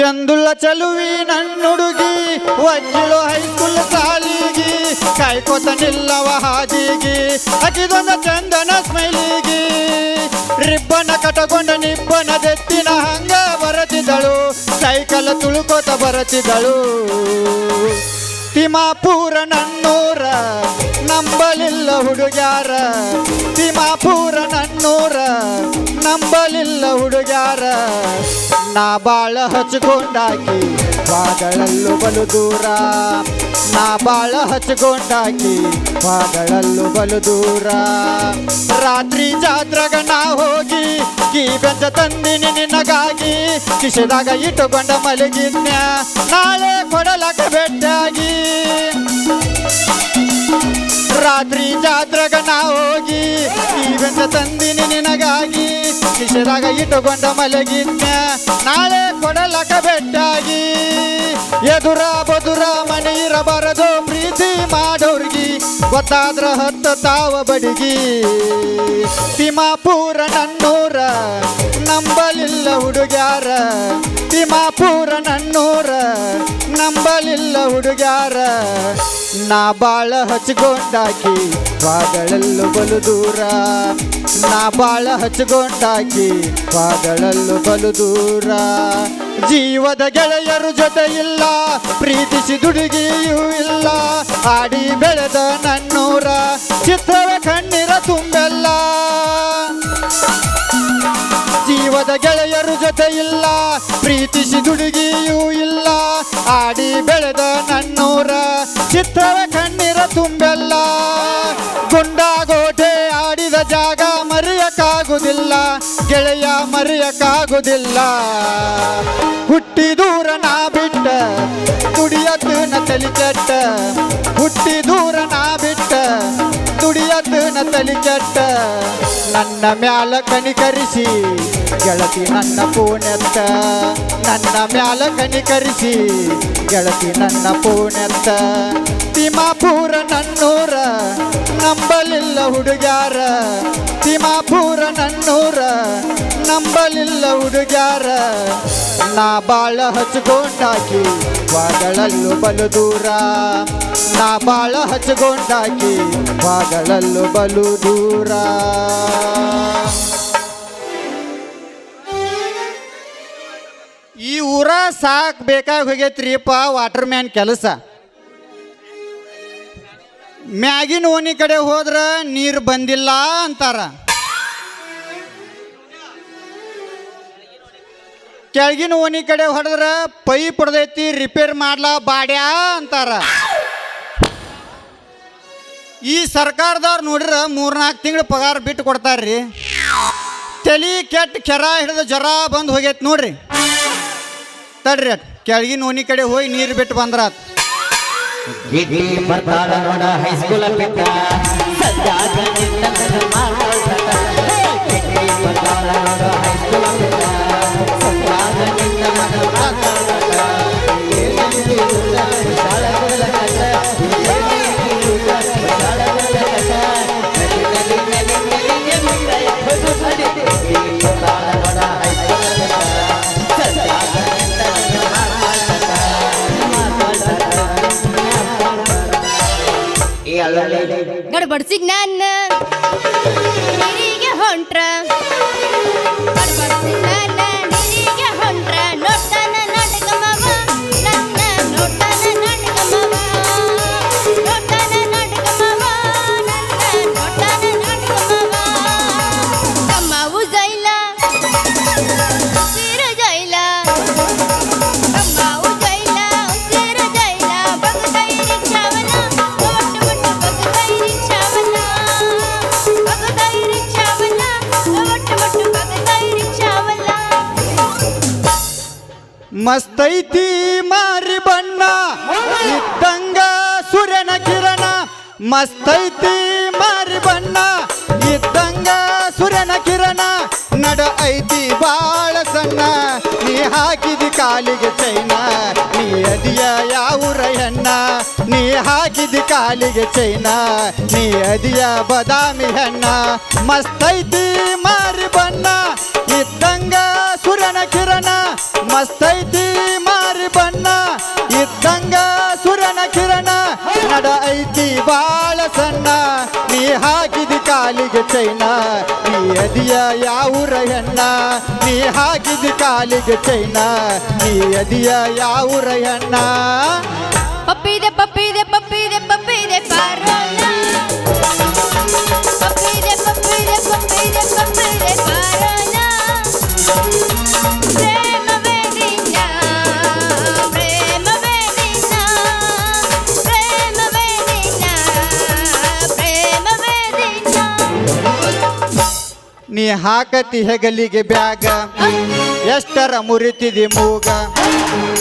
ಚಂದುಳ್ಳ ಚಲುವಿ ನನ್ನುಡುಗಿ ವಜ್ಜಿಳು high school ಸಾಲಿಗಿ ಕಾಯ್ಕೋತ ನಿಲ್ಲವ ಹಾದಿಗಿ ಅಕಿದೊಂದ ಚಂದನ ಸ್ಮೈಲಿಗಿ ರಿಬ್ಬನ ಕಟಕೊಂಡ ನಿಬ್ಬನ ದೆತ್ತಿನ ಹಂಗ ಬರತಿದ್ದಳು cycle ತುಳುಕೋತ ಬರತಿದ್ದಳು ತಿಮಾಪೂರ ನನ್ನೂರ ನಂಬಲಿಲ್ಲ ಹುಡುಗ್ಯಾರ ತಿಮಾಪೂರ ನನ್ನೂರ ನಂಬಲಿಲ್ಲ ಹುಡುಗ್ಯಾರ ನಾ ಬಾಳ ಹಚ್ಕೊಂಡಾಕಿ ಬಾಗಳಲ್ಲೂ ಬಲು ದೂರ ನಾ ಬಾಳ ಹಚ್ಕೊಂಡಾಕಿ ಬಾಗಳಲ್ಲೂ ಬಲು ದೂರ ರಾತ್ರಿ ಜಾತ್ರೆಗ ನಾ ಹೋಗಿ ಕೀ ಬೆಂಚ ತಂದಿನಿ ನಿನಗಾಗಿ ಕಿಶೆದಾಗ ಇಟ್ಟುಕೊಂಡ ಮಲಗಿದ್ನ್ಯ ನಾಳೆ ಕೊಡಲಕ ಭೇಟಿಯಾಗಿ ರಾತ್ರಿ ಜಾತ್ರೆಗ ನಾ ಹೋಗಿ ಕೀ ಬೆಂಚ ತಂದಿನಿ ನಿನಗಾಗಿ ಕಿಶೆದಾಗ ಇಟ್ಟುಕೊಂಡ ಮಲಗಿದ್ನ್ಯ ನಾಳೆ ಕೊಡಲಕ ಭೇಟಿಯಾಗಿ ಎದುರ ಬದುರ ಮನೆ ಇರಬಾರದು ಪ್ರೀತಿ ಮಾಡೋರ್ಗಿ ಗೊತ್ತಾದ್ರ ಹತ್ತು ತಾವ ಬಡಿಗಿ ತಿಮಾಪೂರ ನನ್ನೂರ ನಂಬಲಿಲ್ಲ ಹುಡುಗ್ಯಾರ ತಿಮಾಪೂರ ನನ್ನೂರ ನಂಬಲಿಲ್ಲ ಹುಡುಗ್ಯಾರ ನಾ ಬಾಳ ಹಚ್ಕೊಂಡಾಕಿ ಬಾಗಳಲ್ಲೂ ಬಲು ದೂರ ನಾ ಬಾಳ ಹಚ್ಕೊಂಡಾಕಿ ಬಾಗಳಲ್ಲೂ ಬಲು ದೂರ ಜೀವದ ಗೆಳೆಯರು ಜೊತೆ ಇಲ್ಲ ಪ್ರೀತಿಸಿ ದುಡುಗಿಯೂ ಇಲ್ಲ ಆಡಿ ಬೆಳೆದ ನನ್ನೂರ ಚಿತ್ರವ ಕಣ್ಣೀರ ತುಂಬೆಲ್ಲ ಜೀವದ ಗೆಳೆಯರು ಜೊತೆ ಇಲ್ಲ ಪ್ರೀತಿಸಿ ದುಡುಗಿಯೂ ಇಲ್ಲ ಆಡಿ ಬೆಳೆದ ನನ್ನೂರ ಚಿತ್ರವ ಕಣ್ಣೀರ ತುಂಬೆಲ್ಲ ಗುಂಡಾಗೋಟೆ ಆಡಿದ ಜಾಗ ಮರೆಯಕ್ಕಾಗುವುದಿಲ್ಲ ಗೆಳೆಯ ಮರೆಯಕ್ಕಾಗುವುದಿಲ್ಲ ಹುಟ್ಟಿ ದೂರ ನಾ ಬಿಟ್ಟ ದುಡಿಯದ್ದು ನ ತಲಿ ಕೆಟ್ಟ ಹುಟ್ಟಿ ದೂರ ನಾ ಬಿಟ್ಟ ದುಡಿಯದ್ದು ನ ತಲಿ ಕೆಟ್ಟ ನನ್ನ ಮ್ಯಾಲ ಕನಿಕರಿಸಿ ಗೆಳತಿ ನನ್ನ ಪೂನೆತ್ತ ನನ್ನ ಮ್ಯಾಲ ಕನಿಕರಿಸಿ ಗೆಳತಿ ನನ್ನ ಪೂನೆತ್ತ ತಿಮಾಪೂರ ನನ್ನೂರ ನಂಬಲಿಲ್ಲ ಹುಡುಗ್ಯಾರ ತಿಮಾಪೂರ ನನ್ನೂರ ನಂಬಲಿಲ್ಲ ಹುಡುಗ್ಯಾರ ನಾ ಬಾಳ ಹಚ್ಕೊಂಡಾಕಿ ಬಾಗಳಲ್ಲೂ ಬಲು ದೂರ ನಾ ಬಾಳ ಹಚ್ಕೊಂಡಾಕಿ ಬಾಗಳಲ್ಲೂ ಬಲು ದೂರ ಈ ಊರ ಸಾಕ್ ಬೇಕಾಗಿ ಹೋಗೈತ್ರಿಪ್ಪ ವಾಟರ್ ಮ್ಯಾನ್ ಕೆಲಸ ಮ್ಯಾಗಿನ ಓಣಿ ಕಡೆ ಹೋದ್ರ ನೀರು ಬಂದಿಲ್ಲ ಅಂತಾರ ಕೆಳಗಿನ ಓಣಿ ಕಡೆ ಹೊಡೆದ್ರ ಪೈಪ್ ಹೊಡೆದೈತಿ ರಿಪೇರ್ ಮಾಡ್ಲಾ ಬಾಡ್ಯಾ ಅಂತಾರ ಈ ಸರ್ಕಾರದವ್ರು ನೋಡ್ರ 3-4 ತಿಂಗಳು ಪಗಾರ ಬಿಟ್ಟು ಕೊಡ್ತಾರ್ರಿ ತಲಿ ಕೆಟ್ಟ ಕೆರ ಹಿಡಿದು ಜ್ವರ ಬಂದು ಹೋಗೈತಿ ನೋಡ್ರಿ ತಡ್ರಿ ಕೆಳಗಿನ ಓಣಿ ಕಡೆ ಹೋಗಿ ನೀರು ಬಿಟ್ಟು ಬಂದ್ರಾತ್ ಹೈಸ್ಕೂಲ್ ಗಡ್ಬಡ್ಸಿಗ್ ನನ್ನ ನೀರಿಗೆ ಹೊಂಟ್ರ ಗಡ್ಬಡ್ಸಿಗ್ ನನ್ನ ನೀರಿಗೆ ಹೊಂಟ್ರ ನೋಡ್ತಾನ ನಾಟಕಮವ ನನ್ನ ನೋಡ್ತಾನ ನಾಟಕಮವ ನೋಡ್ತಾನ ನಾಟಕಮವ ನನ್ನ ನೋಡ್ತಾನ ನಾಟಕಮವ ತಮ್ಮವು ಜೈಲ ಉಸಿರು ಜೈಲ ತಮ್ಮವು ಜೈಲ ಉಸಿರು ಜೈಲ ಬಗದೈ ರಿಕ್ಷಾವನ ಮಸ್ತೈತಿ ಮಾರಿ ಬಣ್ಣ ಇದ್ದಂಗ ಸೂರ್ಯನ ಕಿರಣ ಮಸ್ತೈತಿ ಮಾರಿ ಬಣ್ಣ ಇದ್ದಂಗ ಸೂರ್ಯನ ಕಿರಣ ನಡ ಐತಿ ಬಾಳ ಸಣ್ಣ ನೀ ಹಾಕಿದಿ ಕಾಲಿಗೆ ಚೈನ ನೀ ಅದಿಯ ಯಾವೂರ ಹೆಣ್ಣ ನೀ ಹಾಕಿದಿ ಕಾಲಿಗೆ ಚೈನ ನೀ ಅದಿಯ ಬದಾಮಿ ಹೆಣ್ಣ ಮಸ್ತೈತಿ ಮಾರಿ ಬಣ್ಣ ಇದ್ದಂಗ ಸೂರ್ಯನ ಕಿರಣ ಮಸ್ತೈತಿ ಮಾರಿ ಬಣ್ಣ ಇದ್ದಂಗ ಸುರನ ಕಿರಣ ನಡ ಐತಿ ಬಾಳ ಸಣ್ಣ ನೀ ಹಾಕಿದಿ ಕಾಲಿಗೆ ಚೈನ ನೀ ಅದಿಯ ಯಾವೂರ ಹೆಣ್ಣ ನೀ ಹಾಕಿದಿ ಕಾಲಿಗೆ ಚೈನ ನೀ ಅದಿಯ ಯಾವೂರ ಹೆಣ್ಣ ಪಪ್ಪಿದೆ ಪಪ್ಪಿದೆ ಪಪ್ಪಿದೆ ಪಪ್ಪಿದೆ ಪಾರೋಣ ಪಪ್ಪಿದೆ ಪಪ್ಪಿದೆ ಪಪ್ಪಿದೆ ಪಪ್ಪಿದೆ ಪಾರೋಣ ಪ್ರೇಮವೇ ನಿನ್ನ ಪ್ರೇಮವೇ ನಿನ್ನ ಪ್ರೇಮವೇ ನಿನ್ನ ಪ್ರೇಮವೇ ನಿನ್ನ ನೀ ಹಾಕತಿ ಹೆಗಲಿಗೆ ಬ್ಯಾಗ ಎಷ್ಟರ ಮುರಿತಿದಿ ಮೂಗ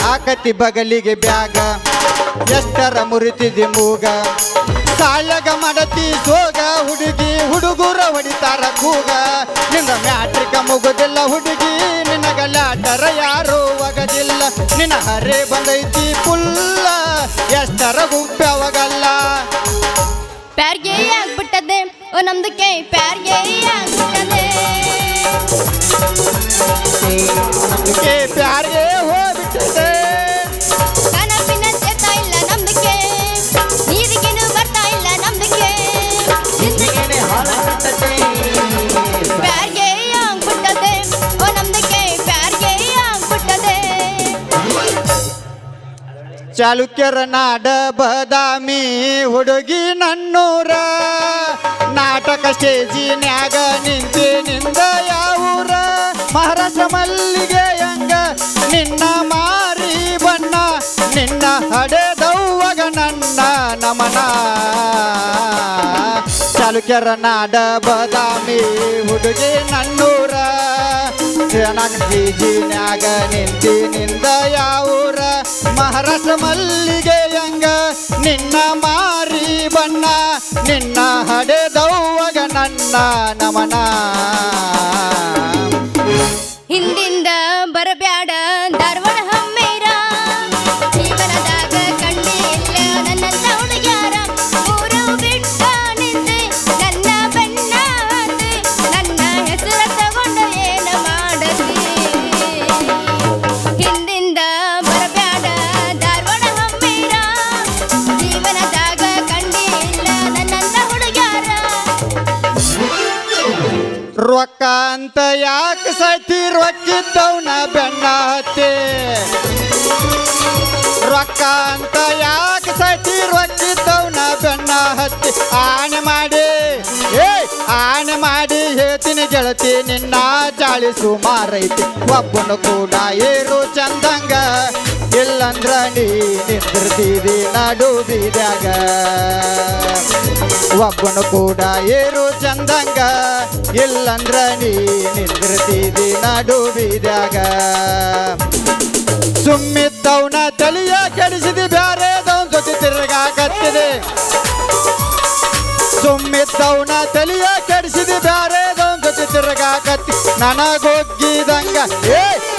ಹಾಕತಿ ಬಗಲಿಗೆ ಬ್ಯಾಗ ಎಷ್ಟರ ಮುರಿತಿದಿ ಮೂಗ ಸಾಯಗ ಮಾಡತಿ ಸೋಗ ಹುಡುಗಿ ಹುಡುಗರ ಹೊಡಿತಾರ ಕೂಗ ನಿನ್ನ ಮ್ಯಾಟ್ರಿಕ ಮುಗುದಿಲ್ಲ ಹುಡುಗಿ ನಿನಗ ಲ್ಯಾಟರ ಯಾರು ಒಗದಿಲ್ಲ ನಿನ್ನ ಹರೆ ಬಂದೈತಿ ಪುಲ್ಲ ಎಷ್ಟರ ಗುಂಪ್ಯಾವಗಲ್ಲ ಪ್ಯಾರ್ಗೆ ಆಗ್ಬಿಟ್ಟದೆ ಓ ನಮ್ದು ಕೈ ಪ್ಯಾರ್ಗೆ ಆಗ್ಬಿಟ್ಟದೆ ನಮ್ದಕ್ಕೆ ಪ್ಯಾರ್ಗೆ ಹೋಗ್ಬಿಟ್ಟಿದೆ ಕನಪಿನ ಸೇರ್ತಾ ಇಲ್ಲ ನಮ್ದಕ್ಕೆ ನೀರಿಗೇನು ಬರ್ತಾ ಇಲ್ಲ ನಮ್ದಕ್ಕೆ ಪ್ಯಾರ್ಗೆ ಆಗ್ಬಿಟ್ಟದೆ ಓ ನಮ್ದಕ್ಕೆ ಪ್ಯಾರ್ಗೆ ಆಗ್ಬಿಟ್ಟದೆ ಚಾಲುಕ್ಯರ ನಾಡ ಬದಾಮಿ ಹುಡುಗಿ ನನ್ನೂರ ನಾಟಕ ಸ್ಟೇಜಿನ್ಯಾಗ ನಿಂತಿ ನಿಂದ ಯಾವೂರ ಮಹಾರಾಷ್ಟ್ರ ಮಲ್ಲಿಗೆ ಹಂಗ ನಿನ್ನ ಮಾರಿ ಬಣ್ಣ ನಿನ್ನ ಹಡೆದವ್ವಗ ನನ್ನ ನಮನ ಚಾಲುಕ್ಯರ ನಾಡ ಬದಾಮಿ ಹುಡುಗಿ ನನ್ನೂರ ನಾಟಕ ಸ್ಟೇಜಿನ್ಯಾಗ ನಿಂತಿ ನಿಂದ ಯಾವೂರ ಮಹಾರಾಷ್ಟ್ರ ಮಲ್ಲಿಗೆ ಹಂಗ ನಿನ್ನ ಮಾರಿ ಬಣ್ಣ ನಿನ್ನ ಹಡೆದವ್ವಗ ನನ್ನ ನಮನ ಹಿಂದಿಂದ ಬರಬ್ಯಾಡ ಧಾರವಾಡ ಹಮ್ಮೇರ ಜೀವನದಾಗ ಕಂಡಿ ಇಲ್ಲ ನನ್ನಂತ ಹುಡುಗ್ಯಾರ ಊರು ಬಿಟ್ಟ ನಿಂದೆ ನನ್ನ ಬೆನ್ನ ಹತ್ತಿ ನನ್ನ ಹೆಸರ ತಗೊಂಡು ಏನ ಮಾಡತಿ ಹಿಂದಿಂದ ಬರಬ್ಯಾಡ ಧಾರವಾಡ ಹಮ್ಮೇರ ಜೀವನದಾಗ ಕಂಡಿ ಇಲ್ಲ ನನ್ನಂತ ಹುಡುಗ್ಯಾರ ರೊಕ್ಕ ಅಂತ ಯಾಕೆ ಸತಿ ರೊಕ್ಕಿದ್ದವನ ಬೆನ್ನ ಹತ್ತಿ ರೊಕ್ಕ ಅಂತ ಯಾಕೆ ಸತಿ ರೊಕ್ಕಿದ್ದವನ ಬೆನ್ನ ಹತ್ತಿ ಆಣೆ ಮಾಡಿ ಆಣೆ ಮಾಡಿ ಹೇಳ್ತೀನಿ ಗೆಳತಿ ನಿನ್ನ ಚಾಳಿ ಸುಮಾರೈತಿ ಒಬ್ಬನು ಕೂಡ ಏರು ಚಂದಂಗ ಇಲ್ಲಂದ್ರ ನೀ ನಿಂದಿರ್ತೀವಿ ನಡು ಬೀದ್ಯಾಗ ಒಬ್ಬನು ಕೂಡ ಏರು ಚಂದಂಗ ಇಲ್ಲಂದ್ರ ನೀ ನಿಂದಿರ್ತೀವಿ ನಡು ಬೀದ್ಯಾಗ ಸುಮ್ಮಿದ್ದವನ ತಲಿಯ ಕೆಡಿಸಿದಿ ಬ್ಯಾರೆದವನ್ ಜೊತೆ ತಿರುಗಾಕತ್ತಿದೆ ಸುಮ್ಮಿದ್ದವನ ತಲಿಯ ಕೆಡಿಸಿದಿ ಬ್ಯಾರೆದವನ್ ಜೊತೆ ತಿರುಗಾಕತ್ತಿ ನನಗೊಗ್ಗಿದಂಗ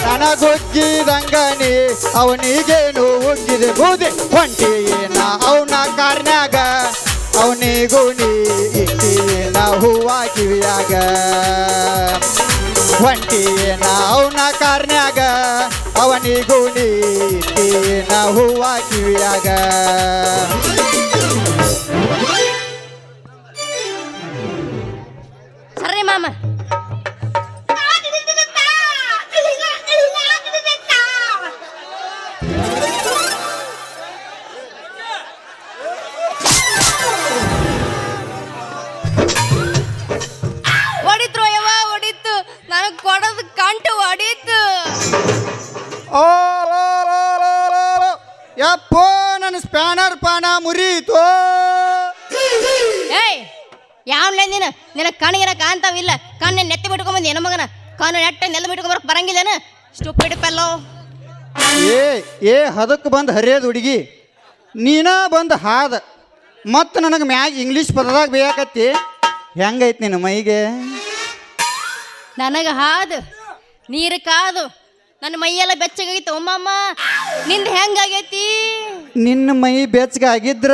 ನನಗೊಗ್ಗಿದಂಗ ನೀ ಅವನಿಗೇನು ಉಗ್ಗಿದೆ ಬೂದಿ ಹೊಂಟಿ ಏನ ಅವನ ಕಾರ್ನ್ಯಾಗ ಅವನಿಗೂ ನೀ ಇಟ್ಟಿನ ಹೂವ ಕಿವಿಯಾಗ ಹೊಂಟಿ ಏನ ಅವನ ಕಾರ್ನ್ಯಾಗ ಅವನಿಗೂ ನೀ ಇಟ್ಟಿನ ಹೂವ ಕಿವಿಯಾಗ ಸರ್ರಿ ಮಾಮ ಹೊಡಿತ್ರು ಯವ್ವ ಹೊಡಿತು ನನಗೆ ಕೊಡೋದು ಕಂಟು ಹೊಡಿತು ಓ ಯಪ್ಪೋ ನನ್ನ ಸ್ಪ್ಯಾನರ್ ಪಾನ ಮುರಿಯಿತು ಏಯ್ ಯಾವನ್ಲೇ ನೀನು ನಿನ್ನ ಕಣ್ಣಿನ ಕಾಂತಾವಿಲ್ಲ ಕಣ್ಣು ನೆತ್ತಿ ಬಿಟ್ಕೊಂಬಂದು ಏನು ಮಗನ ಕಣ್ಣು ನೆಟ್ಟ ನೆಲ್ಲ ಬಿಟ್ಕೊಂಬರಕ್ಕೆ ಬರಂಗಿಲ್ಲನ ಸ್ಟುಪಿಡ್ ಪೆಲ್ಲೋ ಏ ಹದಕ್ಕೆ ಬಂದು ಹರಿಯೋದು ಹುಡುಗಿ ನೀನ ಬಂದು ಹಾದ ಮತ್ತು ನನಗೆ ಮ್ಯಾಗ ಇಂಗ್ಲೀಷ್ ಪದದಾಗ ಬೇಕತ್ತಿ ಹೆಂಗೈತಿ ನಿನ್ನ ಮೈಗೆ ನನಗೆ ಹಾದು ನೀರು ಕಾದು ನನ್ನ ಮೈಯೆಲ್ಲ ಬೆಚ್ಚಗಾಗಿತ್ತು ಅಮ್ಮಮ್ಮ ನಿಂದು ಹೆಂಗಾಗೈತಿ ನಿನ್ನ ಮೈ ಬೆಚ್ಚಗಾಗಿದ್ರ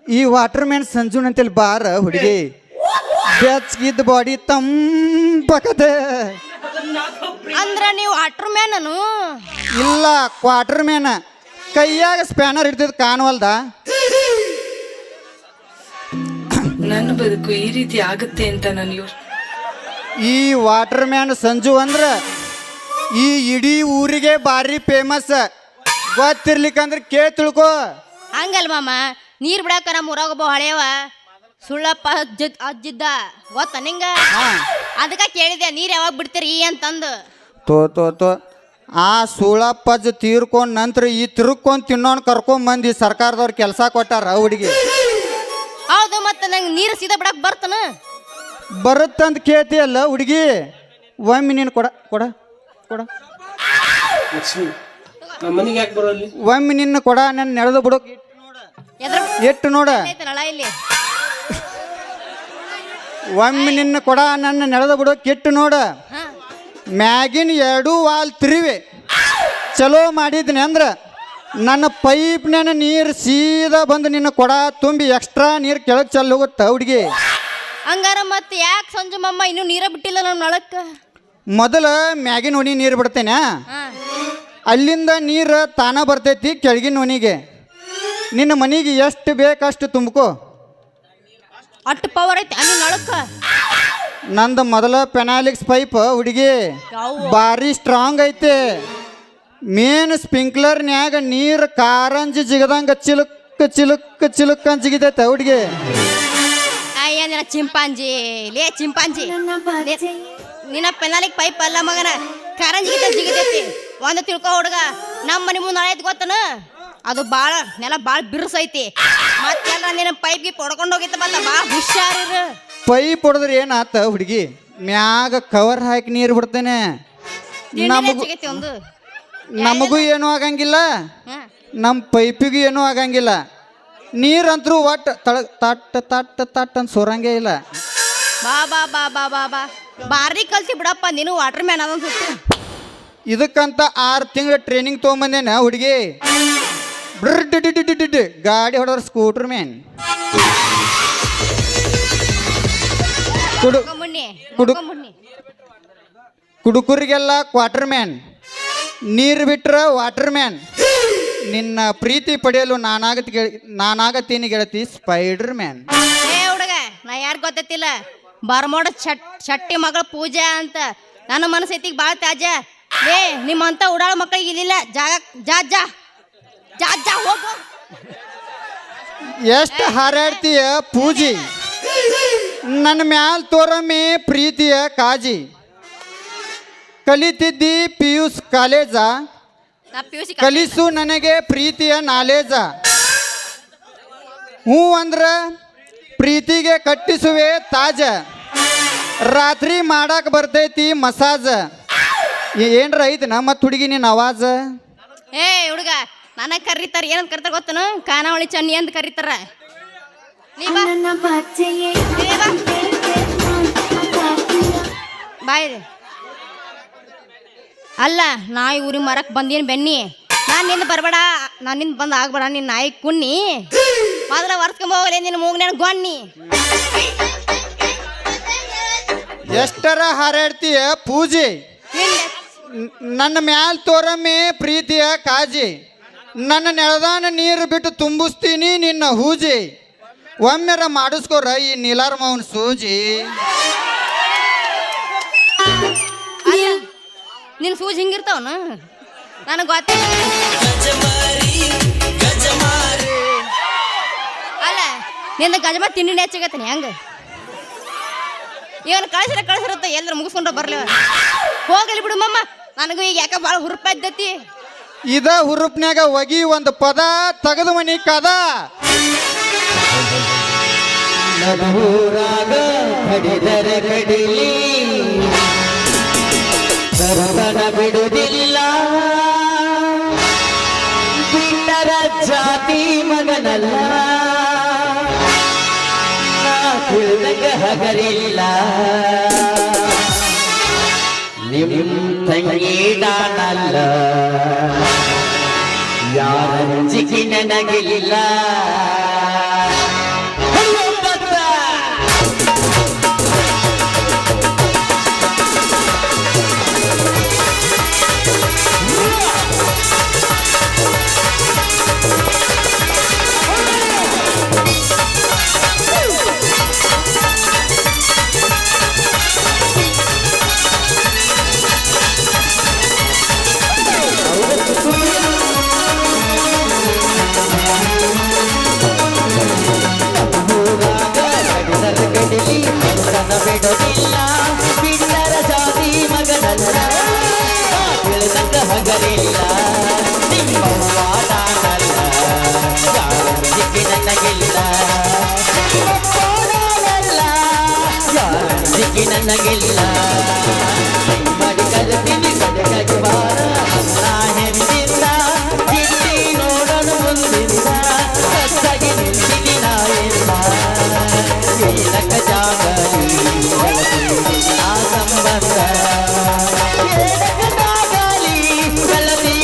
ಈ ವಾಟರ್ ಮ್ಯಾನ್ ಸಂಜೂನ್ ಅಂತೇಳಿ ಬಾರ ಹುಡುಗಿ ಬೆಚ್ಚಗಿದ್ದ ಬಾಡಿ ತಂಪಕದ ಅಂದ್ರ ನೀವು ವಾಟರ್ ಮ್ಯಾನನು? ಇಲ್ಲ, ಕ್ವಾರ್ಟರ್ ಮ್ಯಾನ. ಕೈಯಾಗ ಸ್ಪ್ಯಾನರ್ ಹಿಡ್ದಿದ್ ಕಾಣವಲ್ದ? ನನ್ನ ಬದುಕು ಈ ರೀತಿ ಆಗುತ್ತೆ ಅಂತ ನಾನು ಈ ವಾಟರ್ ಮ್ಯಾನ್ ಸಂಜು ಅಂದ್ರ ಈ ಇಡೀ ಊರಿಗೆ ಭಾರಿ ಫೇಮಸ್. ಗೊತ್ತಿರ್ಲಿಕ್ಕಂದ್ರೆ ತಿಳ್ಕೊ. ಹಂಗಲ್ ಮಾಮ, ನೀರ್ ಬಿಡಾಕ ನಮ್ಮ ಊರಾಗ ಒಬ್ಬ ಹಳೆಯವ ಸುಳ್ಳಪ್ಪ ಅಜ್ಜಿದ್ದ ಗೊತ್ತ ನಿಂಗ? ಅದಕ್ಕ ಕೇಳಿದೆ ನೀರ್ ಯಾವಾಗ ಬಿಡ್ತೀರಿ ಅಂತಂದು. ತೋ ಆ ಸುಳಪ್ಪಜ್ಜ ತೀರ್ಕೊಂಡ್ ನಂತರ ಈ ತಿರುಗ್ಕೊಂಡ್ ತಿನ್ನೋನ್ ಕರ್ಕೊಂಬಂದು ಸರ್ಕಾರದವ್ರು ಕೆಲಸ ಕೊಟ್ಟಾರ ಹುಡುಗಿ. ಹೌದು, ಮತ್ತೆ ನಂಗೆ ನೀರು ಸೀದಾ ಬಿಡಕ್ ಬರ್ತನ? ಬರುತ್ತಂತ ಕೇಳ್ತಿಯಲ್ಲ ಹುಡುಗಿ. ಒಮ್ಮೆ ನೀನು ಕೊಡ ಕೊಡ ಕೊಡ ಮನೆಗೆ ಯಾಕೆ ಬರೋಲ್ಲಿ? ಒಮ್ಮೆ ನಿನ್ನ ಕೊಡ ನನ್ನ ನೆಳೆದು ಬಿಡು. ಎಟ್ಟು ನೋಡ. ಇಲ್ಲಿ ಒಮ್ಮೆ ನಿನ್ನ ಕೊಡ ನನ್ನ ನೆಳೆದು ಬಿಡು ಕೆಟ್ಟು ನೋಡ. ಮ್ಯಾಗಿನ 2 ವಾಲ್ ತಿರುವೆ ಚಲೋ ಮಾಡಿದ್ನಿ ಅಂದ್ರ ನನ್ನ ಪೈಪ್ನ ನೀರು ಸೀದಾ ಬಂದು ನಿನ್ನ ಕೊಡ ತುಂಬಿ ಎಕ್ಸ್ಟ್ರಾ ನೀರು ಕೆಳಗೆ ಚೆಲ್ಲ ಹೋಗುತ್ತ ಹುಡುಗಿ. ಹಂಗಾರ ಮತ್ತೆ ಯಾಕೆ ಸಂಜು ಮಮ್ಮ ಇನ್ನೂ ನೀರ ಬಿಟ್ಟಿಲ್ಲ ನಮ್ಮ ನಳಕ್ಕ? ಮೊದಲ ಮ್ಯಾಗಿನ ಒಣಿ ನೀರು ಬಿಡ್ತೇನೆ, ಅಲ್ಲಿಂದ ನೀರು ತಾನ ಬರ್ತೈತಿ ಕೆಳಗಿನ ಒಣಿಗೆ. ನಿನ್ನ ಮನೆಗೆ ಎಷ್ಟು ಬೇಕಷ್ಟು ತುಂಬ್ಕೋ. ಅಷ್ಟು ಪವರ್ ಐತಿ ಅಲ್ಲಿ ನಳಕ್ಕ? ನಂದು ಮೊದಲ ಪೆನಾಲಿಕ್ಸ್ ಪೈಪ್ ಹುಡುಗಿ ಭಾರಿ ಸ್ಟ್ರಾಂಗ್ ಐತೆ. ಮೇನ್ ಸ್ಪ್ರಿಂಕ್ಲರ್ನ್ಯಾಗ ನೀರು ಕಾರಂಜಿ ಜಿಗದಂಗ ಚಿಲುಕ್ ಚಿಲುಕ್ ಚಿಲುಕ್ ಅಂತ ಜಿಗಿತೈತೆ ಹುಡುಗಿ. ಅಯ್ಯ ನಿನ್ನ ಚಿಂಪಾಂಜಿ ಲೇ ಚಿಂಪಾಂಜಿ, ನಿನ್ನ ಪೆನಾಲಿಕ್ ಪೈಪ್ ಅಲ್ಲ ಮಗನ, ಕಾರಂಜಿ ಜಿಗಿತೈತಿ. ಒಂದು ತಿಳ್ಕೊ ಹುಡುಗ, ನಮ್ಮ ಮನೆ ಮುಂದೆ ನಳ ಐತಿ ಗೊತ್ತನ? ಅದು ಭಾಳ ನೆಲ ಭಾಳ ಬಿರುಸೈತಿ. ಮತ್ತೆಲ್ಲ ನಿನ್ನ ಪೈಪ್ಗೆ ಹೊಡ್ಕೊಂಡು ಹೋಗಿತ್ತ ಮತ್ತ ಭಾಳ ಹುಷಾರಿರು. ಪೈಪ್ ಹೊಡೆದ್ರೆ ಏನಾತ ಹುಡುಗಿ, ಮ್ಯಾಗ ಕವರ್ ಹಾಕಿ ನೀರು ಬಿಡ್ತೇನೆ. ನಮಗೂ ಏನೂ ಆಗಂಗಿಲ್ಲ, ನಮ್ಮ ಪೈಪಿಗೂ ಏನೂ ಆಗಂಗಿಲ್ಲ. ನೀರಂತರೂ ಒಟ್ಟು ತಟ್ಟ ತಟ್ಟ ತಟ್ಟ ಅಂತ ಸೋರಂಗೇ ಇಲ್ಲ. ಬಾ ಬಾ ಬಾ ಬಾ ಬಾ ಬಾ ಬಾರಿ ಕಲ್ತಿ ಬಿಡಪ್ಪ, ನೀನು ವಾಟರ್ ಮ್ಯಾನ್ ಅನ್ಸುತ್ತೆ. ಇದಕ್ಕಂತ 6 ತಿಂಗಳ ಟ್ರೈನಿಂಗ್ ತೊಗೊಂಬಂದೇನ ಹುಡುಗಿ. ಗಾಡಿ ಹೊಡೋರು ಸ್ಕೂಟರ್ ಮ್ಯಾನ್. ಕುಡುಕರಿಗೆಲ್ಲ ಕ್ವಾರ್ಟರ್ ಮ್ಯಾನ್, ನೀರು ಬಿಟ್ರ ವಾಟರ್ ಮ್ಯಾನ್. ನಿನ್ನ ಪ್ರೀತಿ ಪಡೆಯಲು ನಾನಾಗತ್ತೀನಿ ಗೆಳತಿ ಸ್ಪೈಡರ್ ಮ್ಯಾನ್. ಏ ಹುಡುಗ, ನಾ ಯಾರು ಗೊತ್ತಿಲ್ಲ, ಬರ್ಮೋಡ ಶಟ್ಟಿ ಮಗಳ ಪೂಜಾ ಅಂತ. ನನ್ನ ಮನಸ್ಸೈತಿಗೆ ಭಾಳ ತಾಜ. ಏ ನಿಮ್ಮಂತ ಉಡಾಳ ಮಕ್ಕಳಿಗೆ ಇಲ್ಲಿಲ್ಲ ಜಾಗ. ಜಾ ಜಾ ಜಾ ಜಾ ಹೋಗು. ಎಷ್ಟು ಹಾರಾಡ್ತೀಯ ಪೂಜಿ, ನನ್ನ ಮ್ಯಾಲ್ ತೋರಮ್ಮೆ ಪ್ರೀತಿಯ ಕಾಜಿ. ಕಲಿತಿದ್ದಿ ಪಿಯೂಸ್ ಕಾಲೇಜ, ಕಲಿಸು ನನಗೆ ಪ್ರೀತಿಯ ನಾಲೇಜ. ಹ್ಞೂ ಅಂದ್ರ ಪ್ರೀತಿಗೆ ಕಟ್ಟಿಸುವೆ ತಾಜ, ರಾತ್ರಿ ಮಾಡಕ್ ಬರ್ತೈತಿ ಮಸಾಜ. ಏನ್ರ ಐತನ ಮತ್ ಹುಡುಗಿ ನಿನ್ನ ಅವಾಜ? ಏ ಹುಡುಗ, ನನಗೆ ಕರೀತಾರ, ಏನಂತ ಕರಿತಾರ ಗೊತ್ತನು? ಖಾನಾವಳಿ ಚನ್ನಿ ಅಂತ ಕರೀತಾರ. ಬಾಯ್ ಅಲ್ಲ, ನಾಯಿ ಊರಿಗೆ ಮರಕ್ಕೆ ಬಂದೇನು ಬೆನ್ನಿ. ನಾನು ನಿಂದ ಬರಬೇಡ, ನಾನು ನಿಂದ ಬಂದು ಆಗ್ಬೇಡ. ನಿನ್ನ ನಾಯಿ ಕುಣ್ಣಿ ಮೊದಲ ವರ್ಸ್ಕೊಂಬೋಗಲೇ ನಿನ್ನ ಮೂಗ್ನ ಗೊಣ್ಣಿ. ಎಷ್ಟರ ಹಾರಾಡ್ತೀಯ ಪೂಜಿ, ನನ್ನ ಮ್ಯಾಲ್ ತೋರಮ್ಮೆ ಪ್ರೀತಿಯ ಕಾಜಿ. ನನ್ನ ನೆಲದಾನ ನೀರು ಬಿಟ್ಟು ತುಂಬಿಸ್ತೀನಿ ನಿನ್ನ ಹೂಜಿ. ಒಮ್ಮೆರ ಮಾಡಿಸ್ಕೊರ ಈ ನೀಲಾರ್ಮವನ್ ಸೂಜಿ. ನಿನ್ನ ಸೂಜಿ ಹಿಂಗಿರ್ತಾವನು ನನಗೆ ಗೊತ್ತಿಲ್ಲ. ಅಲ್ಲ ನಿನ್ನ ಗಜಮ ತಿಂಡಿ ಹೆಚ್ಚಾಗತ್ತೀನಿ ಹೆಂಗೆ? ಇವನು ಕಳಿಸಿರತ್ತ ಎಲ್ಲರೂ ಮುಗಿಸ್ಕೊಂಡ್ರೆ ಬರ್ಲಿವ. ಹೋಗಲಿ ಬಿಡು ಮಮ್ಮ, ನನಗೂ ಈಗ ಯಾಕೆ ಭಾಳ ಹುರುಪ ಇದ್ದತಿ. ಇದ ಹುರುಪ್ನ್ಯಾಗ ಒಗಿ ಒಂದು ಪದ ತೆಗೆದು ಮನಿ ಕದ. ನಡುರಾಗ ಕಡಿದರೆ ಕಡಿಲಿ ಸರಸನ ಬಿಡುವುದಿಲ್ಲ, ಬಿಟ್ಟರ ಜಾತಿ ಮಗನಲ್ಲ, ತಿಳಿದಾಗ ಹಗರಿಲ್ಲ. ನಿಮ್ ತಂಗಿ ನಾನಲ್ಲ, ಯಾರಂಜಿಕೆ ನನಗಿಲ್ಲ. ಹಗರಿಲ್ಲ ನಿಮ್ಮವ್ವ ನಾನಲ್ಲ ಯಾರಂಜಿಕೆ ನನಗಿಲ್ಲ ನಿಮ್ಮವ್ವ ನಾನಲ್ಲ ಯಾರಂಜಿಕೆ ನನಗಿಲ್ಲ ಮಾಡಿ ಕಲ್ತೀನಿ ಕಡೆಗಾಗಿ ಬಾರ ನಾ ಹೆಣ್ಣಿಂದ ಚಿಟ್ಟಿ ನೋಡೋಣ ಮುಂದಿಂದ ಕಚ್ಚಾಗಿ ನಿಂತೀನಿ ನಾಯೆಲ್ಲ ಏನಕ್ಕ ಜಾಗಲಿ ನಾ ಸಂಬಂಧ ಏನಕ್ಕ ಜಾಗಲಿ ಗೆಳತಿ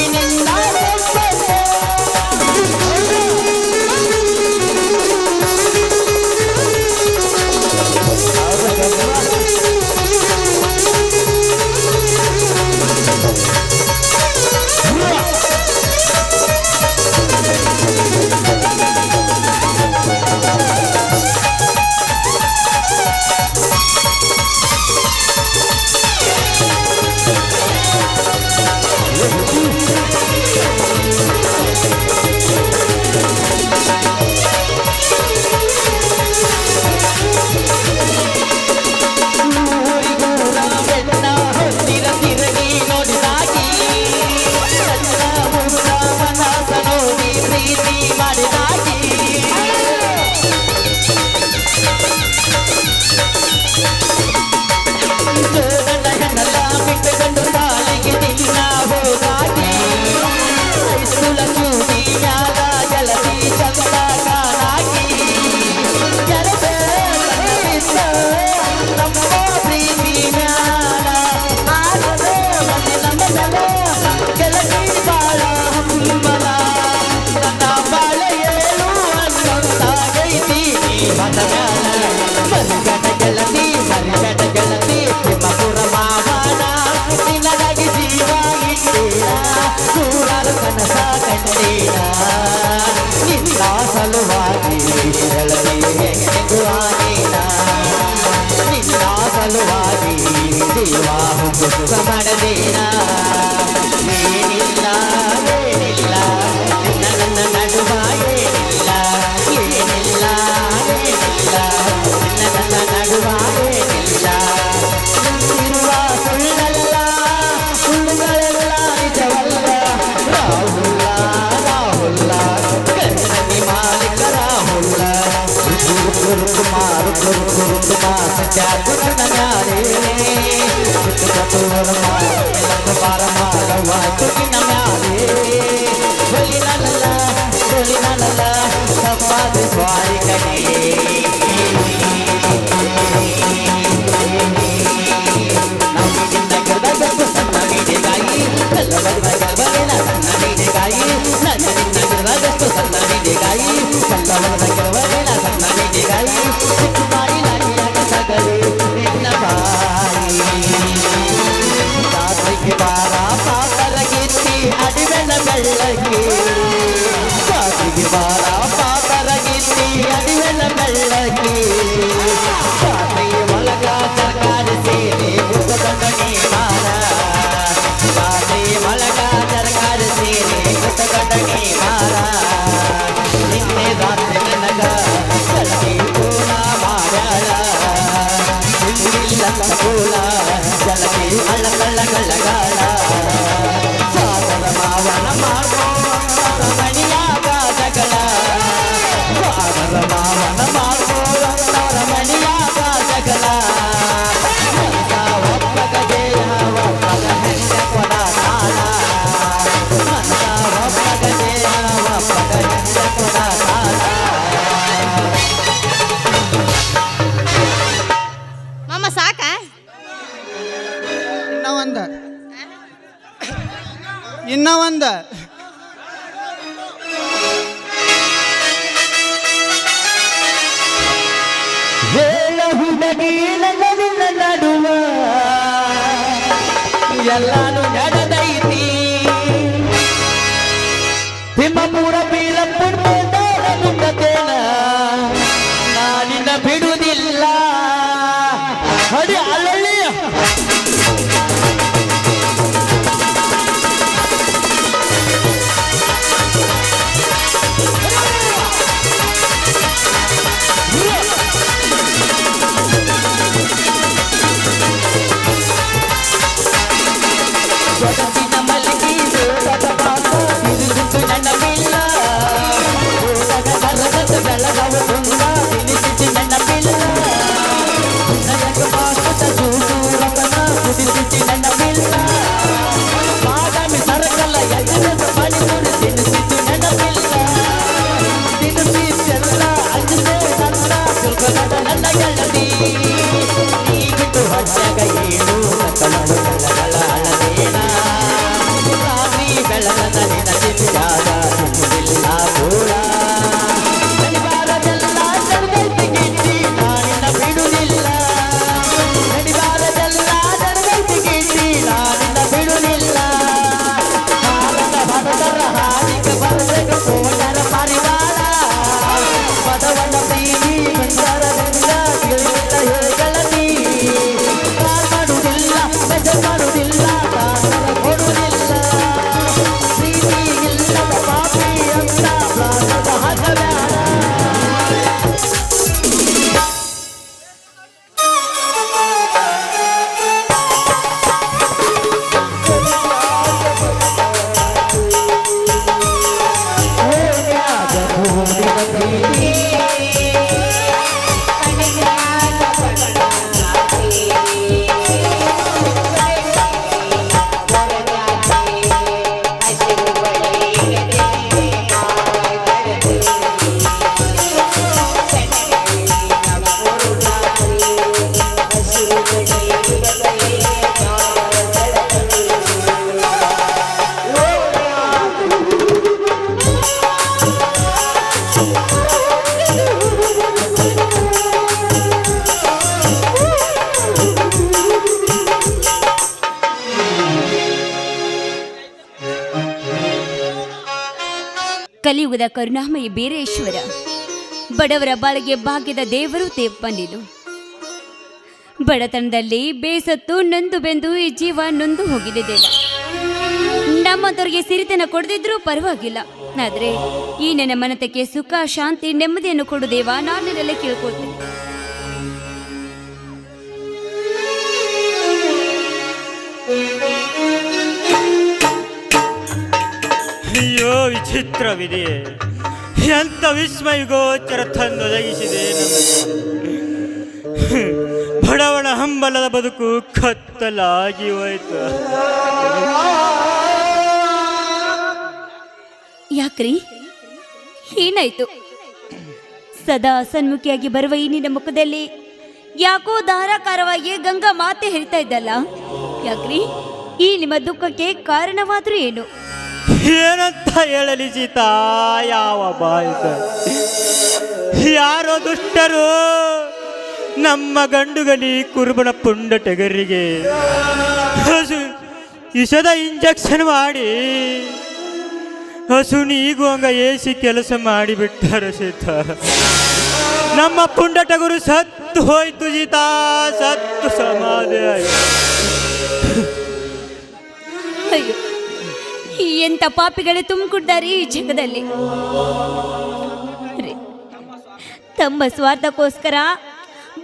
ನಿನ್ನ ಸಲುವಾಗಿ ನಿನ್ನ ಸಲುವಾಗಿ ಜೀವ ಹುಡುಕ ಮಾಡದೇನ ಏನಿಲ್ಲ ಏನಿಲ್ಲ ನನ್ನ ನಡುವ ಏನಿಲ್ಲ ಏನಿಲ್ಲ ಏನಿಲ್ಲ ನನ್ನ ನಡುವ ಏನಿಲ್ಲ ನಿಂತಿರುವ ಸುಳ್ಳಲ್ಲ ಸುಳ್ಳುಗಳೆಲ್ಲ ನಿಜವಲ್ಲ ರಾಹುಲ್ಲ ರಾಹುಲ್ಲ ಕನ್ನಡಿ ಮಾಲಿಕ ರಾಹುಲ್ಲ ಕುಮಾರ ಸತ್ಯಾಗುಣ ನ್ಯಾರೇ ಬಾರ ಮಾಡವ ತುಗಿನ ಮ್ಯಾರೇ ಬಲಿನಲ್ಲ ತಪ್ಪಾದ ಸ್ವಾರಿ ಕಡೆ ನಗರದಷ್ಟು ಸಣ್ಣ ನೀಡಿಗಾಗಿ ಕಲ್ಲವರದಗರವರಿನ ಸಣ್ಣ ನೀಡಿಗಾಗಿ ನಗರದಷ್ಟು ಸಣ್ಣ ನೀಡಿಗಾಗಿ ಕಲ್ಲವರದಗರವರಿನ ಸಣ್ಣ ನೀಡಿಗಾಗಿ ಸಿಟ್ಟು ಮಾಡಿ ಲಾಗಿಯಾಗ ಸಗಲಿ ನಿನ್ನ ಬಾಯಿ ರಾತ್ರಿಗೆ ಬಾರ ಪಾತರ ಗಿತ್ತಿ ಅಡಿವೆನ ಬೆಳ್ಳಕ್ಕೆ ರಾತ್ರಿಗೆ ಬಾರ ಪಾತರ ಗಿತ್ತಿ ಅಡಿವೆನ ಬೆಳ್ಳಕ್ಕೆ ರಾತ್ರಿಗೆ ಒಳಗ ಸರ್ಕಾರಿ ಸೇರಿ ಮುಖದಂಡನೆ ಮಾರ ರಾತ್ರಿ ಒಳಗ ಸರ್ಕಾರಿ ಸೇರಿ ಮುಖದಂಡನೆ ಮಾರ ನಿನ್ನೆ ರಾತ್ರಿ ನನಗ ಕಳವಿ ಕೋಲ ಮಾಡ್ಯಾಳ ಹಿಂದಿಲ್ಲ ಕೋಲ ಜಲಕಿ ಅಳ್ಳಕಳ್ಳಗಳಗಾಳ ಸಾಗರ ಮಾವನ ಮಾರ್ಗೋ ಮಣಿಯಾಗ ಜಗಳ ಸಾಗರ ಮಾವನ ಮಾರ್ಗೋ ಮಣಿಯಾಗ ಜಗಳ ಮನಸ ಒಪ್ಪಗ ಜಯ ಒಪ್ಪಗ ಹೆಂಗ ಕೊಡ ತಾಳ ಮನಸ ಒಪ್ಪಗ ಜಯ ಒಪ್ಪಗ ಹೆಂಗ ಕೊಡ ತಾಳ ಮಾಮ ಸಾಕ ಇನ್ನ ಒಂದ ಹೇಳ ಹುಡುಗಿ ನನ್ನ ನಡುವ ಎಲ್ಲಾನು ನಡೆದೈತಿ ತಿಮ್ಮಪುರ ಬೀಲಪ್ಪನ ಮುಂದತೇನ ನಾನಿನ್ನ ಬಿಡುವುದಿಲ್ಲ ಅಡಿ ಅಲ್ಲಲ್ಲಿ ಜಗತ್ತಿನ ಮಲಗಿದು ಚಂದ ತಿನಿಸಿಸಿ ನೆನಪಿಲ್ಲ ನನಗೆ ಮಾಸುತ್ತ ಜೂಟು ರತನ ಕುದಿಸಿಸಿ ನೆನಪಿಲ್ಲ ಬಾದಾಮಿ ಸರಕಲ್ಲ ಎದುರು ಮಣಿಪುರಿ ತಿನಿಸಿಸಿ ನೆನಪಿಲ್ಲ ತಿನಿಸಿಸೆಲ್ಲ ಅಂಜದೆ ನನ್ನ ತಿಳ್ಕೊಳ್ಳದ ನನ್ನ ಗೆಳತಿ ನೀ ಬಿಟ್ಟು ಹೊಟ್ಟಾಗ ಏನು ಕತ್ತಲನ್ನು ಕಳ್ಳಗಳ ಅಳದೇನ ರಾತ್ರಿ ಬೆಳಗದ ನಿನ್ನ ಚಿಂತ್ಯಾದ ತಿನ್ನುವುದಿಲ್ಲ ಕೂಡ ನಡಿಬಾರದೆಲ್ಲ ನಡೆದೈತಿ ಗಿಟ್ಟಿ ನಾನಿನ್ನ ಬಿಡುವುದಿಲ್ಲ ನಡಿಬಾರದೆಲ್ಲ ನಡೆದೈತಿ ಗಿಟ್ಟಿ ನಾನಿನ್ನ ಬಿಡುವುದಿಲ್ಲ ಕಾಲದ ಬಡದರ ಹಾದಿಗೆ ಬರಬೇಕು ಕೋಟರ ಪರಿವಾರ ಪದವನ್ನ ಪ್ರೀತಿ ಬಂದರದಿಂದ ತಿಳಿದಿಲ್ಲ ಹೇಳತಿ ಕಾಲ್ ಮಾಡುವುದಿಲ್ಲ ಮೆಸೇಜ್ ಮಾಡುವುದಿಲ್ಲ ಕಾಲ ಕೊಡುವುದಿಲ್ಲ ಪ್ರೀತಿ ಇಲ್ಲದ ಪಾಪಿ ಅಂತ ಪ್ರಾಣದ ಹಾಕಬೇಡ ಕಲಿಯುಗದ ಕರುಣಾಮಯಿ ಬೀರೇಶ್ವರ ಬಡವರ ಬಾಳಿಗೆ ಭಾಗ್ಯದ ದೇವರು ಬಂದಿದ್ದು ಬಡತನದಲ್ಲಿ ಬೇಸತ್ತು ನೊಂದು ಬೆಂದು ಈ ಜೀವ ನೊಂದು ಹೋಗಿದೆ ದೇವ ನಮ್ಮಂತವ್ರಿಗೆ ಸಿರಿತನ ಕೊಡದಿದ್ರೂ ಪರವಾಗಿಲ್ಲ ಆದ್ರೆ ಈ ನನ್ನ ಮನತಕ್ಕೆ ಸುಖ ಶಾಂತಿ ನೆಮ್ಮದಿಯನ್ನು ಕೊಡು ದೇವ ನಾನು ನಿನ್ನೆಲ್ಲ ಕೇಳ್ಕೊಳ್ತೀನಿ. ಅಯ್ಯೋ ವಿಚಿತ್ರವಿದೆಯೇ ಎಂಥ ವಿಸ್ಮಯ ಗೋಚರ ತಂದೊದಗಿಸಿದೆ ನಮಗೆ ಬಡವಣ ಹಂಬಲದ ಬದುಕು ಕತ್ತಲಾಗಿ ಹೋಯ್ತು. ಯಾಕ್ರಿ ಏನಾಯ್ತು? ಸದಾ ಸನ್ಮುಖಿಯಾಗಿ ಬರುವ ಈ ನಿನ್ನ ಮುಖದಲ್ಲಿ ಯಾಕೋ ಧಾರಾಕಾರವಾಗಿ ಗಂಗಾ ಮಾತೆ ಹೇಳ್ತಾ ಇದ್ದಲ್ಲ, ಯಾಕ್ರಿ ಈ ನಿಮ್ಮ ದುಃಖಕ್ಕೆ ಕಾರಣವಾದ್ರೂ ಏನು? ಏನಂತ ಹೇಳಲಿ ಸೀತಾ, ಯಾವ ಬಾಯಿತ ಯಾರೋ ದುಷ್ಟರು ನಮ್ಮ ಗಂಡುಗಲಿ ಕುರುಬನ ಪುಂಡ ಟಗರಿಗೆ ವಿಷದ ಇಂಜೆಕ್ಷನ್ ಮಾಡಿ ಹಸು ನೀಗುವಂಗ ಏಸಿ ಕೆಲಸ ಮಾಡಿಬಿಟ್ಟರು ಸೀತಾ. ನಮ್ಮ ಪುಂಡ ಟಗರು ಸತ್ತು ಹೋಯ್ತು ಸೀತಾ, ಸತ್ತು ಸಮಾಧಿ ಆಯ್ತು. ಅಯ್ಯೋ, ಎಂತ ಪಾಪಿಗಳೇ ತುಂಬಿಕೊಂಡಿದ್ದಾರೆ ಈ ಜಗದಲ್ಲಿ. ತಮ್ಮ ಸ್ವಾರ್ಥಕ್ಕೋಸ್ಕರ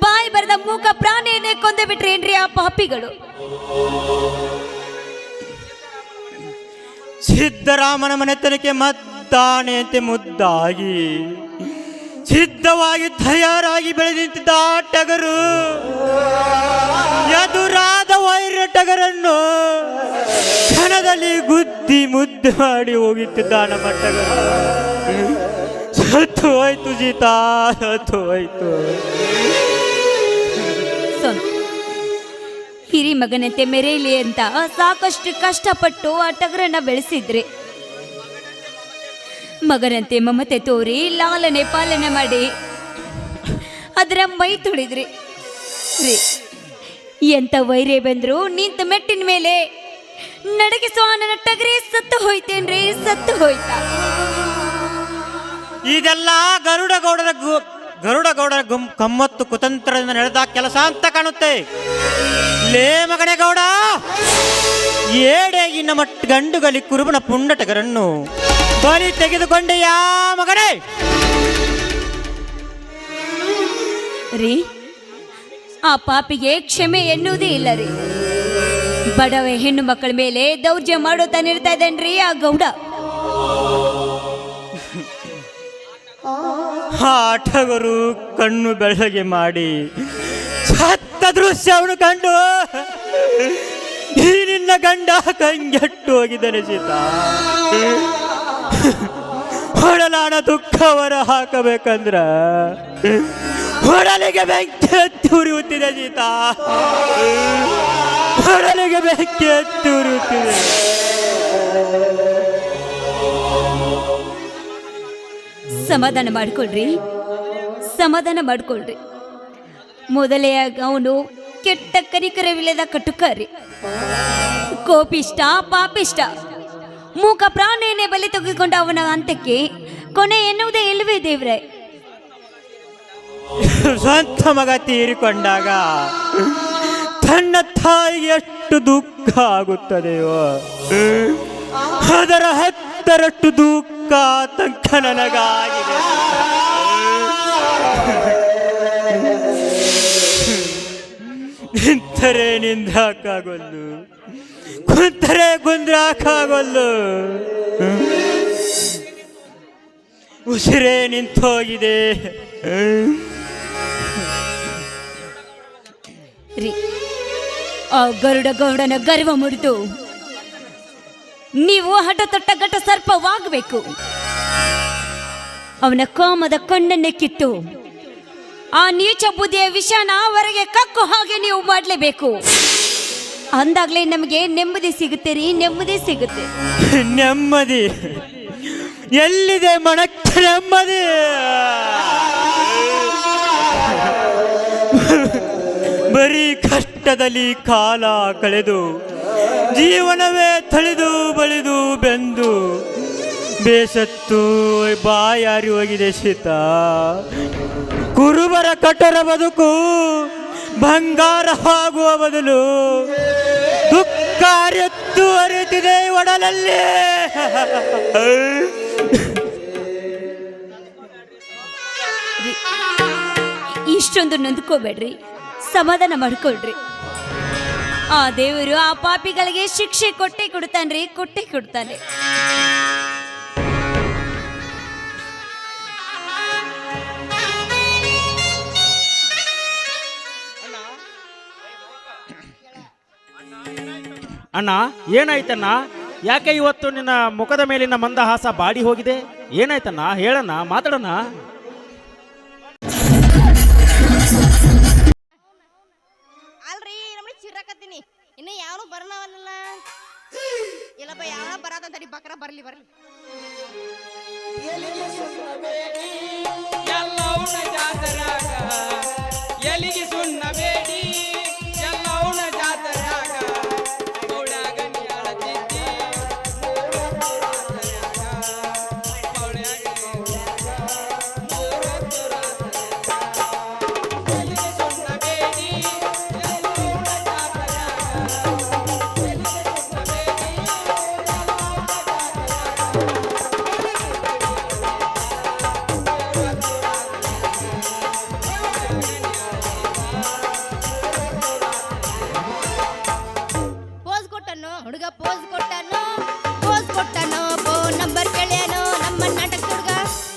ಬಾಯಿ ಬರೆದ ಮೂಕ ಪ್ರಾಣಿಯನ್ನೇ ಕೊಂದು ಬಿಟ್ರೇನ್ರಿ ಆ ಪಾಪಿಗಳು. ಸಿದ್ದರಾಮನ ಮನೆತನಕ್ಕೆ ಮದ್ದಾನೆಯಂತೆ ಮುದ್ದಾಗಿ ಸಿದ್ಧವಾಗಿ ತಯಾರಾಗಿ ಬೆಳೆದಿಂತಿದ್ದ ಟಗರು ಎದುರಾದ ವೈರ ಟಗರನ್ನು ಕ್ಷಣದಲ್ಲಿ ಗುದ್ದಿ ಮುದ್ದು ಮಾಡಿ ಹೋಗಿತ್ತಿದ್ದ ನಮ್ಮ ಟಗರು. ಸತ್ತು ಹೋಯ್ತು ಸೀತಾ, ಸತ್ತು ಹೋಯ್ತು. ಹಿರಿ ಮಗನಂತೆ ಮೆರೆಯಲಿ ಅಂತ ಸಾಕಷ್ಟು ಕಷ್ಟಪಟ್ಟು ಆ ಟಗರನ್ನ ಬೆಳೆಸಿದ್ರಿ. ಮಗನಂತೆ ಮಮತೆ ತೋರಿ ಲಾಲನೆ ಪಾಲನೆ ಮಾಡಿ ಅದರ ಮೈ ತುಳಿದ್ರಿ. ಎಂತ ವೈರೇ ಬಂದ್ರು ನಿಂತ ಮೆಟ್ಟಿನ ಮೇಲೆ ನಡಗಿಸುವ ನನ್ನ ಟಗರೇ ಸತ್ತು ಹೋಯ್ತೇನ್ರಿ, ಸತ್ತು ಹೋಯ್ತಾ? ಇದೆಲ್ಲ ಗರುಡಗೌಡರ ಕಮ್ಮತ್ತು ಕುತಂತ್ರದಿಂದ ನಡೆದ ಕೆಲಸ ಅಂತ ಕಾಣುತ್ತೆ. ಲೇ ಮಗನೇ ಗೌಡ, ಏಡೇಗಿ ನಮ್ಮ ಗಂಡುಗಲಿ ಕುರುಬನ ಪುಂಡ ಟಗರನ್ನು ಬಲಿ ತೆಗೆದುಕೊಂಡೆಯಾ ಮಗನೇ? ರೀ, ಆ ಪಾಪಿಗೆ ಕ್ಷಮೆ ಎನ್ನುವುದೇ ಇಲ್ಲ ರೀ. ಬಡವ ಹೆಣ್ಣು ಮಕ್ಕಳ ಮೇಲೆ ದೌರ್ಜನ್ಯ ಮಾಡೋ ತಾನಿರ್ತಾ ಇದ್ದಾನ್ರಿ ಆ ಗೌಡ. ಆಟಗರು ಕಣ್ಣು ಬೆಳಗ್ಗೆ ಮಾಡಿ ಸತ್ತ ದೃಶ್ಯವನ್ನು ಕಂಡು ಈ ನಿನ್ನ ಗಂಡ ಕಂಗೆಟ್ಟು ಹೋಗಿದ್ದಾನೆ ಸೀತಾ. ಹೊಡಲಾನ ದುಃಖವರ ಹಾಕಬೇಕಂದ್ರ ಹೊಡಲಿಗೆ ಬೆಂಕಿ ಎತ್ತಿ ಉರಿಯುತ್ತಿದೆ ಸೀತಾ. ಹೊಡಲಿಗೆ ಬೆಂಕಿ ಎತ್ತಿ ಉರಿಯುತ್ತಿದೆ. ಸಮಾಧಾನ ಮಾಡ್ಕೊಳ್ರಿ, ಸಮಾಧಾನ ಮಾಡ್ಕೊಳ್ರಿ. ಮೊದಲೇ ಅವನು ಕೆಟ್ಟ ಕನಿಕರವಿಲ್ಲದ ಕಟುಕಾರಿ, ಕೋಪಿಷ್ಟ, ಪಾಪಿಷ್ಟ, ಮೂಕ ಪ್ರಾಣೇನೆ ಬಲಿ ತೆಗೆದುಕೊಂಡ ಅವನ ಅಂತಕ್ಕೆ ಕೊನೆ ಎನ್ನುವುದೇ ಇಲ್ಲವೇ ದೇವ್ರೆ? ಸ್ವಂತ ಮಗ ತೀರಿಕೊಂಡಾಗ ತನ್ನ ತಾಯಿಗೆ ಎಷ್ಟು ದುಃಖ ಆಗುತ್ತದೆಯೋ ಅದರ 10ರಷ್ಟು ದುಃಖ ತನಕ ನನಗಾಗಿದೆ. ನಿಂತರೆ ನಿಂದಾಕಾಗೊಲ್ಲು, ಕುಂತರೆ ಕುಂದ್ರಾಕಾಗೊಲ್ಲು. ಉಸಿರೇ ನಿಂತೋಗಿದೆ. ರೀ, ಆ ಗರುಡ ಗೌಡನ ಗರ್ವ ಮುರಿದು ನೀವು ಹಠ ತೊಟ್ಟ ಘಟ ಸರ್ಪವಾಗಬೇಕು. ಅವನ ಕಾಮದ ಕಣ್ಣನ್ನೇ ಕಿತ್ತು ಆ ನೀಚ ಬುದ್ಧಿಯ ವಿಷನ ಹೊರಗೆ ಕಕ್ಕು ಹಾಗೆ ನೀವು ಮಾಡಲೇಬೇಕು. ಅಂದಾಗ್ಲೇ ನಮಗೆ ನೆಮ್ಮದಿ ಸಿಗುತ್ತೆ ರೀ, ನೆಮ್ಮದಿ ಸಿಗುತ್ತೆ. ನೆಮ್ಮದಿ ಎಲ್ಲಿದೆ ಮನಕ್ಕೆ ನೆಮ್ಮದಿ? ಬರೀ ಕಷ್ಟದಲ್ಲಿ ಕಾಲ ಕಳೆದು ಜೀವನವೇ ತಳೆದು ಬಳಿದು ಬೆಂದು ಬೇಸತ್ತು ಬಾಯಾರಿ ಹೋಗಿದೆ ಸೀತಾ. ಕುರುಬರ ಕಠೋರ ಬದುಕು ಬಂಗಾರ ಆಗುವ ಬದಲು ದುಃಖ ಅರಿತು ಅರಿತಿದೆ ಒಡಲಲ್ಲಿ. ಇಷ್ಟೊಂದು ನೊಂದ್ಕೋಬೇಡ್ರಿ, ಸಮಾಧಾನ ಮಾಡ್ಕೊಳ್ರಿ. ಆ ದೇವರು ಆ ಪಾಪಿಗಳಿಗೆ ಶಿಕ್ಷೆ ಕೊಟ್ಟೆ ಕೊಡ್ತಾನ್ರಿ, ಕೊಟ್ಟೆ ಕೊಡ್ತಾನೆ. ಅಣ್ಣ, ಏನಾಯ್ತಣ್ಣ? ಯಾಕೆ ಇವತ್ತು ನಿನ್ನ ಮುಖದ ಮೇಲಿನ ಮಂದಹಾಸ ಬಾಡಿ ಹೋಗಿದೆ? ಏನಾಯ್ತಣ್ಣ? ಹೇಳಣ್ಣ, ಮಾತಾಡೋಣ. ಅಲ್ರಿ ನಮ್ಮನೆ ಚಿರಾಕತ್ತೀನಿ, ಇನ್ನು ಯಾವನು ಬರನವಲ್ಲ. ಇಲ್ಲಪ್ಪ ಯಾವ ಬರಾತ ತಡಿ, ಬಕ್ರ ಬರ್ಲಿ ಬರ್ಲಿ. ಎಲ್ಲವನ ಜಾತರಾಗ ಎಲಿಗೆ ಸುಣ್ಣ ಬೇಡಿ, ಎಲ್ಲವನ ಜಾತರಾಗ ಗೌಡಾಗ ನೀಳತಿದ್ದಿ, ಎಲಿಗೆ ಸುಣ್ಣ ಬೇಡಿ, ಎಲ್ಲವನ ಪೋಸ್ ಕೊಟ್ಟನು ಹುಡುಗ, ಪೋಸ್ ಕೊಟ್ಟನು, ಪೋಸ್ ಕೊಟ್ಟನು. ಫೋನ್ ನಂಬರ್ ಕೇಳ್ಯಾನು ನಮ್ಮ ನಾಟಕ ಹುಡುಗ,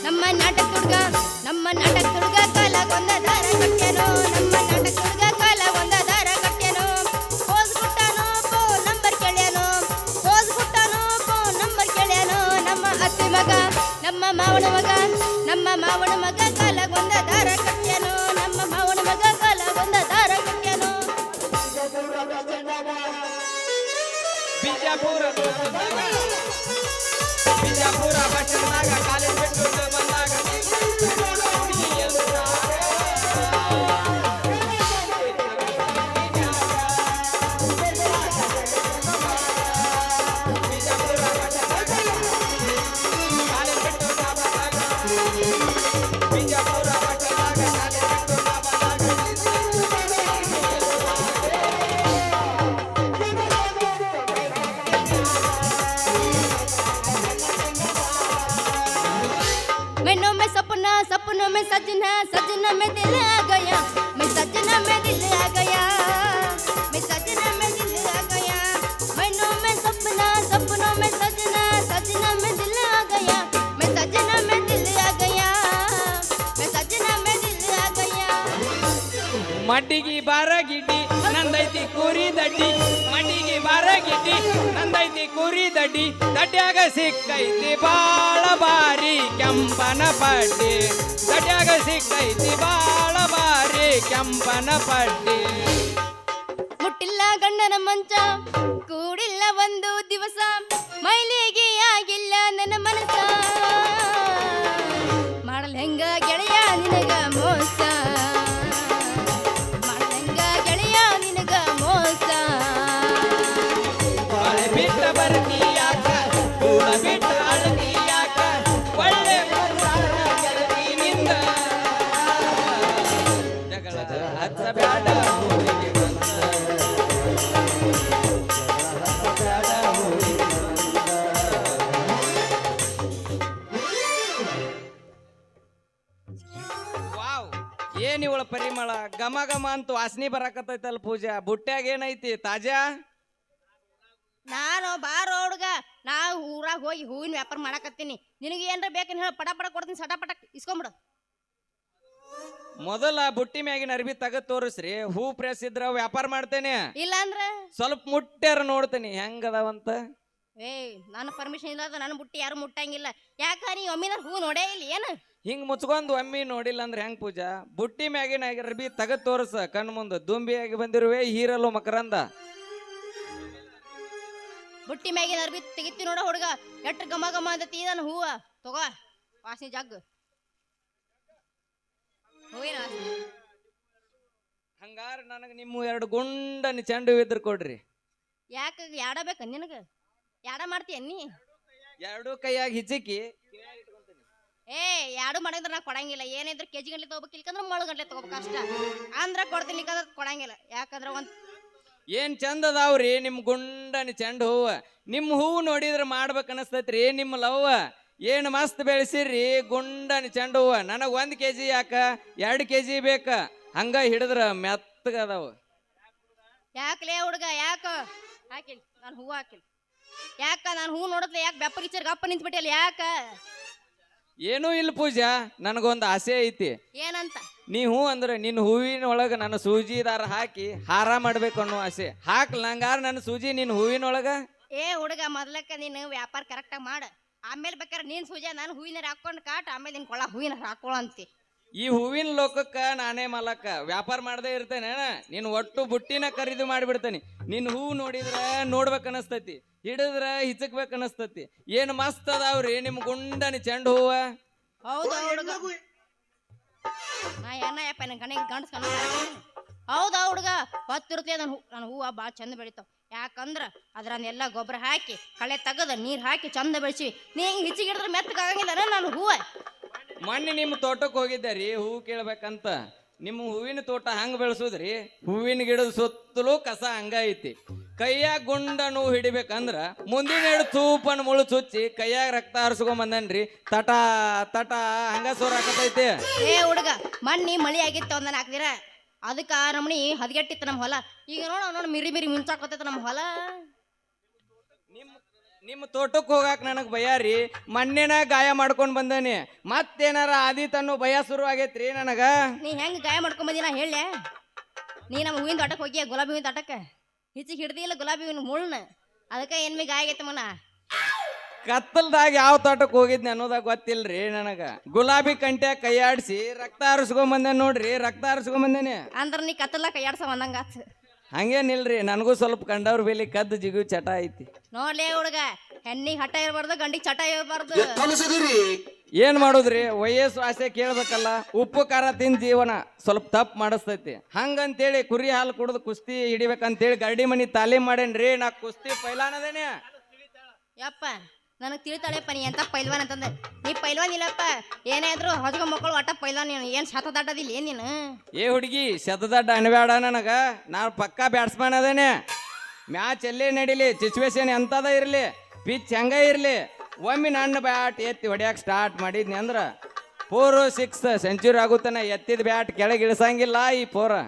ನಮ್ಮ ನಾಟಕ ಹುಡುಗ, ನಮ್ಮ ನಾಟಕ ಹುಡುಗ. ಕಾಲಾಗೊಂದ ದಾರ ಕಟ್ಟ್ಯಾನು, ನಮ್ಮ ನಾಟಕ ಹುಡುಗ ಕಾಲಾಗೊಂದ ದಾರ ಕಟ್ಟ್ಯಾನು. ಪೋಸ್ ಕೊಟ್ಟನು, ಫೋನ್ ನಂಬರ್ ಕೇಳ್ಯಾನು, ಪೋಸ್ ಕೊಟ್ಟನು, ಫೋನ್ ನಂಬರ್ ಕೇಳ್ಯಾನು. ನಮ್ಮ ಅತ್ತಿ ಮಗ, ನಮ್ಮ ಮಾವನ ಮಗ, ನಮ್ಮ ಮಾವನ ಮಗ ಕಾಲಾಗೊಂದ ದಾರ ಕಟ್ಟ್ಯಾನು, ನಮ್ಮ ಮಾವನ ಮಗ ಕಾಲಾಗೊಂದ ದಾರ ಕಟ್ಟ್ಯಾನು. ಬಿಜಾಪುರ ಬಿಜಾಪುರ ಬಟ್ಟನಾಗ ಕಾಲೇಜ್ ಬಿಟ್ಟು ಬಂದಾಗ मैनों में सपना, सपनों में सजना, सजना में दिल आ गया, मैं सजना में दिल आ गया, मैं सजना में दिल आ गया। मैनों में सपना, सपनों में सजना, सजना में दिल आ गया, मैं सजना में दिल आ गया। ಮಡ್ಡಿಗೆ ಬಾರ ಗಿಡ್ಡಿ ನಂದೈತಿ ಕೂರಿ ದಡ್ಡಿ ಮಡ್ಡಿಗೆ ಬಾರ ಗಿಡ್ಡಿ ನಂದೈತಿ ಕೂರಿ ದಡ್ಡಿ ದಡ್ಡ್ಯಾಗ ಸಿಕ್ಕೈತಿ ಬಾಳ ಬಾರಿ ಕೆಂಪನ ಪಡ್ಡಿ ದಡ್ಡ್ಯಾಗ ಸಿಕ್ಕೈತಿ ಬಾಳ ಬಾರಿ ಕೆಂಪನ ಪಡ್ಡಿ ಮುಟ್ಟಿಲ್ಲ ಗಂಡನ ಮಂಚ ಕೂಡಿಲ್ಲ ಒಂದು ದಿವಸ ಮೈಲಿಗೆ ಆಗಿಲ್ಲ ನನ್ನ ಮನಸ್ಸ ಮಾಡಲ್ ಹೆಂಗ ಗೆಳೆಯ ನಿನಗ ಮೋಸ ಮಾಡಲ್ ಹೆಂಗ ಗೆಳೆಯ ನಿನಗ ಮೋಸ ಬಾಳೆ ಬಿಟ್ಟ ಬರ್ತಿ ಯಾಕ ಕೂಡ ಬಿಟ್ಟ ಅಳತಿ ಯಾಕ ಒಳ್ಳೆ ಗೆಳತಿನಿಂದ ಜಗಳ ಹಚ್ಚಬ್ಯಾಡ ಊರಿಗೆ ಬಂದ. ವಾವ್ ಏನ್ ಇವಳ ಪರಿಮಳ ಘಮ ಘಮ ಅಂತ ವಾಸನಿ ಬರಾಕತ್ತೈತಲ್ಲ ಪೂಜಾ ಬುಟ್ಟ್ಯಾಗ ಏನೈತಿ ತಾಜಾ ನಾನು ಬಾರೋ ಹುಡುಗ ನಾವು ಊರಾಗ ಹೋಗಿ ಹೂವಿನ ವ್ಯಾಪಾರ ಮಾಡಕತ್ತೀನಿ ನಿನಗೆ ಏನ್ರ ಬೇಕಂತ ಹೇಳಿ ಪಟ ಪಟ ಕೊಡ್ತೀನಿ ಸಟ ಪಟ ಇಸ್ಕೊಂಬಿಡು ಮೊದಲ ಬುಟ್ಟಿ ಮ್ಯಾಗಿನ ಅರ್ಬಿ ತೆಗದ್ ತೋರಿಸ್ರಿ ಹೂ ಪ್ರೆಸ್ ಇದ್ರ ವ್ಯಾಪಾರ ಮಾಡ್ತೇನೆ ಇಲ್ಲ ಅಂದ್ರೆ ಸ್ವಲ್ಪ ಮುಟ್ಟ್ಯಾರ ನೋಡ್ತೇನೆ ಹೆಂಗದಾವಂತ ನನ್ನ ಪರ್ಮಿಷನ್ ಇಲ್ಲ ನನ್ನ ಬುಟ್ಟಿ ಯಾರು ಮುಟ್ಟಂಗಿಲ್ಲ ಯಾಕ ನೀ ಒಮ್ಮಿನ ಹೂ ನೋಡೇ ಇಲ್ಲ ಏನು ಹಿಂಗ್ ಮುಚ್ಕೊಂಡ್ ಒಮ್ಮಿ ನೋಡಿಲ್ಲ ಅಂದ್ರೆ ಹೆಂಗ್ ಪೂಜಾ ಬುಟ್ಟಿ ಮ್ಯಾಗಿನ ಅರ್ಬಿ ತೆಗದ್ ತೋರ್ಸ ಕಣ್ ಮುಂದ ದುಂಬಿಯಾಗಿ ಬಂದಿರುವೆ ಹೀರಲು ಮಕರಂದ ಬುಟ್ಟಿ ಮ್ಯಾಗಿನ ಅರ್ಬಿ ತೆಗಿತಿ ನೋಡ ಹುಡುಗ ಎಟ್ಟ ಗಮ ಗಮ ಅಂತತಿ ನನ್ನ ಹೂವ ತಗೋ ವಾಸನಿ ಜಗ್ ಹೂವಿನ ವಾಸನೆ ಹಂಗಾರ ನನಗೆ ನಿಮ್ಮ ಎರಡು ಗುಂಡನ ಚೆಂಡು ಇದ್ರ ಕೊಡ್ರಿ ಯಾಕ ಯಾಡ ಬೇಕ ನಿನಗ ಯಾಡ ಮಾಡ್ತೀಯ ನೀ ಎರಡು ಕೈಯಾಗ ಹಿಚ್ಚಕಿ ಯಾಡು ಮಾಡಿದ್ರೆ ನಾ ಕೊಡಂಗಿಲ್ಲ ಏನಿದ್ರೆ ಕೆಜಿ ಗಂಟ್ಲೆ ತಗೋಬೇಕು ಇಲ್ಕಂದ್ರೆ ಮೊಳ ಗಂಟ್ಲೆ ತಗೋಬೇಕು ಅಷ್ಟ ಅಂದ್ರ ಕೊಡ್ತೀನಿ ಇಲ್ಕಂದ್ರೆ ಕೊಡಂಗಿಲ್ಲ ಯಾಕಂದ್ರೆ ಏನ್ ಚಂದ ಅದಾವ್ರಿ ನಿಮ್ ಗುಂಡನ ಚೆಂಡು ಹೂವ ನಿಮ್ ಹೂವು ನೋಡಿದ್ರೆ ಮಾಡ್ಬೇಕು ಅನಸ್ತೈತ್ರಿ ನಿಮ್ಮ ಲವ್ವ ಏನ್ ಮಸ್ತ್ ಬೆಳೆಸಿರ್ರಿ ಗುಂಡನ ಚೆಂಡು ಹೂವ ನನಗ್ 1 kg ಯಾಕ 2 kg ಬೇಕ ಹಂಗ ಹಿಡಿದ್ರ ಮೆತ್ತಗ ಅದಾವ ಯಾಕಲೇ ಹುಡುಗ ಯಾಕ ಹಾಕಿಲ್ ನಾನು ಹೂವು ಹಾಕಿಲ್ ಯಾಕ ನಾನು ಹೂ ನೋಡತ್ಲೆ ಯಾಕೆ ಬೆಪ್ಪಗಿಚ್ಚರ್ ಗಪ್ಪ ನಿಂತ್ಬಿಟ್ಟಿಲ್ಲ ಯಾಕ ಏನೂ ಇಲ್ಲ ಪೂಜಾ ನನಗೊಂದು ಆಸೆ ಐತಿ ಏನಂತ ನೀ ಹೂ ಅಂದ್ರೆ ನಿನ್ನ ಹೂವಿನ ಒಳಗ ನನ್ನ ಸೂಜಿ ದಾರ ಹಾಕಿ ಹಾರ ಮಾಡ್ಬೇಕು ಅನ್ನೋ ಆಸೆ ಹಾಕ್ಲ ನಂಗಾರ ನನ್ನ ಸೂಜಿ ನಿನ್ನ ಹೂವಿನ ಒಳಗ ಹುಡುಗ ಮೊದ್ಲಕ್ಕ ನೀನು ವ್ಯಾಪಾರ ಕರೆಕ್ಟಾಗಿ ಮಾಡ ಆಮೇಲೆ ಬೇಕಾದ್ರೆ ನೀನ್ ಸೂಜ ನಾನು ಹೂವಿನ ಹಾಕೊಂಡು ಕಾಟ ಆಮೇಲೆ ನಿನ್ ಕೊಳ ಹೂವಿನ ಹಾಕೊಳ್ಳ ಅಂತಿ ಈ ಹೂವಿನ ಲೋಕಕ್ಕ ನಾನೇ ಮಾಲಕ್ಕ ವ್ಯಾಪಾರ ಮಾಡದೇ ಇರ್ತೇನೆ ನೀನು ಒಟ್ಟು ಬುಟ್ಟಿನ ಖರೀದಿ ಮಾಡಿಬಿಡ್ತೇನೆ ನಿನ್ನ ಹೂ ನೋಡಿದ್ರ ನೋಡ್ಬೇಕು ಅನಸ್ತೈತಿ ಹಿಡಿದ್ರ ಹಿಚಕ್ಬೇಕು ಅನಸ್ತೈತಿ ಏನು ಮಸ್ತ್ ಅದಾವ್ರಿ ನಿಮ್ ಗುಂಡನಿ ಚೆಂಡು ಹೂವ ಹೌದಾ ಹುಡುಗ ನಾ ಏನಪ್ಪ ನನ್ನ ಕಣಿಗೆ ಗಂಡಸ್ಕೊಂಡು ಹೌದಾ ಹುಡುಗ ಹೊತ್ತಿರುತ್ತೆ ನನ್ನ ಹೂವು ಭಾಳ ಚಂದ ಬೆಳಿತಾವ ಯಾಕಂದ್ರ ಅದ್ರನ್ನೆಲ್ಲ ಗೊಬ್ಬರ ಹಾಕಿ ಕಳೆ ತೆಗದ ನೀರು ಹಾಕಿ ಚಂದ ಬೆಳೆಸಿ ನೀ ಹಿಚ್ಚಿಗೆ ಹಿಡಿದ್ರೆ ಮೆತ್ತಗಾಗಂಗಿಲ್ಲ ನನ್ನ ಹೂವು ಮೊನ್ನೆ ನಿಮ್ಮ ತೋಟಕ್ಕೆ ಹೋಗಿದ್ದೆ ರೀ ಹೂ ಕೇಳ್ಬೇಕಂತ ನಿಮ್ಮ ಹೂವಿನ ತೋಟ ಹಂಗ ಬೆಳೆಸೋದ್ರಿ ಹೂವಿನ ಗಿಡದ ಸುತ್ತಲೂ ಕಸ ಹಂಗ ಐತಿ ಕೈಯಾಗ ಗುಂಡನು ಹಿಡಿಬೇಕಂದ್ರ ಮುಂದಿನ ಎರಡು ತೂಪನ್ ಮುಳು ಚುಚ್ಚಿ ಕೈಯಾಗ ರಕ್ತ ಹರಿಸ್ಕೊಂಬಂದನ್ರಿ ತಟ ತಟ ಹಂಗ ಸೋರ್ ಹಾಕತೈತಿ ಹುಡುಗ ಮಣ್ಣಿ ಮಳಿ ಆಗಿತ್ತು ಒಂದನ ಹಾಕ್ದಿರ ಅದಕ್ಕೆ ನಮ್ಮನಿ ಹದಗೆಟ್ಟಿತ್ತು ನಮ್ಮ ಹೊಲ ಈಗ ನೋಡ ಮಿರಿ ಮಿರಿ ಮಿಂಚಾಕೋತೈತೆ ನಮ್ಮ ಹೊಲ ನಿಮ್ಮ ತೋಟಕ್ಕೆ ಹೋಗಾಕ ನನಗೆ ಭಯ ಮೊನ್ನೆನ ಗಾಯ ಮಾಡ್ಕೊಂಡು ಬಂದೇನಿ ಮತ್ತೇನಾರ ಆದಿತನ್ನು ಭಯ ಶುರು ಆಗೈತ್ರಿ ನನಗ ನೀ ಹೆಂಗ್ ಗಾಯ ಮಾಡ್ಕೊಂಡ್ ಬಂದಿ ನಾ ಹೇಳ ನೀ ನಮ್ಮ ಹೂವಿನ ತೋಟಕ್ಕೆ ಹೋಗಿ ಗುಲಾಬಿ ಹೂವಿನ ತೋಟಕ್ಕೆ ಹಿಚ್ಚಿಗೆ ಹಿಡ್ದಿಲ್ಲ ಗುಲಾಬಿ ಹೂವಿನ ಮುಳ್ಳ ಅದಕ್ಕೆ ಏನ್ ಮೀ ಗಾಯ ಆಗೈತೆ ಮನ ಕತ್ತಲ್ದಾಗ ಯಾವ ತೋಟಕ್ಕೆ ಹೋಗಿದ್ನಿ ಅನ್ನೋದಾಗ ಗೊತ್ತಿಲ್ರಿ ನನಗ ಗುಲಾಬಿ ಕಂಟ್ಯಾಗ ಕೈಯಾಡಿಸಿ ರಕ್ತ ಹರಿಸ್ಕೊಂಬಂದೆ ನೋಡ್ರಿ ರಕ್ತ ಹರಿಸ್ಕೊಂಬಂದೇನೆ ಅಂದ್ರ ನೀ ಕತ್ತಲ್ಲ ಕೈಯಾಡ್ಸ ಬಂದಂಗ ಆತ್ ಹಂಗೇನಿಲ್ರಿ ನನಗೂ ಸ್ವಲ್ಪ ಕಂಡವ್ರ ಬೇಲಿ ಕದ್ದು ಜಿಗು ಚಟ ಐತಿ ನೋಡ್ಲೇ ಹುಡುಗ ಹೆಣ್ಣಿಗೆ ಹಠ ಇರಬಾರ್ದು ಗಂಡಿಗೆ ಚಟ ಇರಬಾರ್ದು ಏನ್ ಮಾಡುದ್ರಿ ವಯಸ್ಸು ಆಸೆ ಕೇಳ್ಬೇಕಲ್ಲ ಉಪ್ಪು ಖಾರ ತಿಂದ ಜೀವನ ಸ್ವಲ್ಪ ತಪ್ಪು ಮಾಡಿಸ್ತೈತಿ ಹಂಗಂತೇಳಿ ಕುರಿ ಹಾಲು ಕುಡಿದು ಕುಸ್ತಿ ಹಿಡಿಬೇಕಂತೇಳಿ ಗರಡಿ ಮನಿ ತಾಲೀಮ್ ಮಾಡೇನ್ರಿ ನಾ ಕುಸ್ತಿ ಪೈಲಾನದೇನೆ ಯಪ್ಪ ನನಗೆ ತಿಳ್ತಾಳೆಪ್ಪ ನೀ ಎಂತ ಪೈಲ್ವಾನ್ ಅಂತಂದೆ ನೀ ಪೈಲ್ವಾನ್ ಇಲ್ಲಪ್ಪ ಏನಾದ್ರು ಹೊಜಗ ಮಕ್ಕಳು ಒಟ್ಟ ಪೈಲ್ವಾನ್ ನೀನು ಏನು ಶತದಾಟದಿಲ್ಲ ಏನ್ ನೀನು ಏ ಹುಡುಗಿ ಶತದಡ್ಡ ಅನ್ಬೇಡ ನನಗ ನಾನು ಪಕ್ಕಾ ಬ್ಯಾಟ್ಸ್ಮನ್ ಅದೇನೆ ಮ್ಯಾಚ್ ಎಲ್ಲೇ ನಡೀಲಿ ಸಿಚುವೇಶನ್ ಎಂತದ ಇರಲಿ ಪಿಚ್ ಹೆಂಗ ಇರಲಿ ಒಮ್ಮೆ ನನ್ನ ಬ್ಯಾಟ್ ಎತ್ತಿ ಹೊಡ್ಯಾಕ ಸ್ಟಾರ್ಟ್ ಮಾಡಿದ್ನಿ ಅಂದ್ರ 4-6 ಸೆಂಚುರಿ ಆಗುತ್ತಾನ ಎತ್ತಿದ ಬ್ಯಾಟ್ ಕೆಳಗೆ ಇಳಿಸಂಗಿಲ್ಲ ಈ 4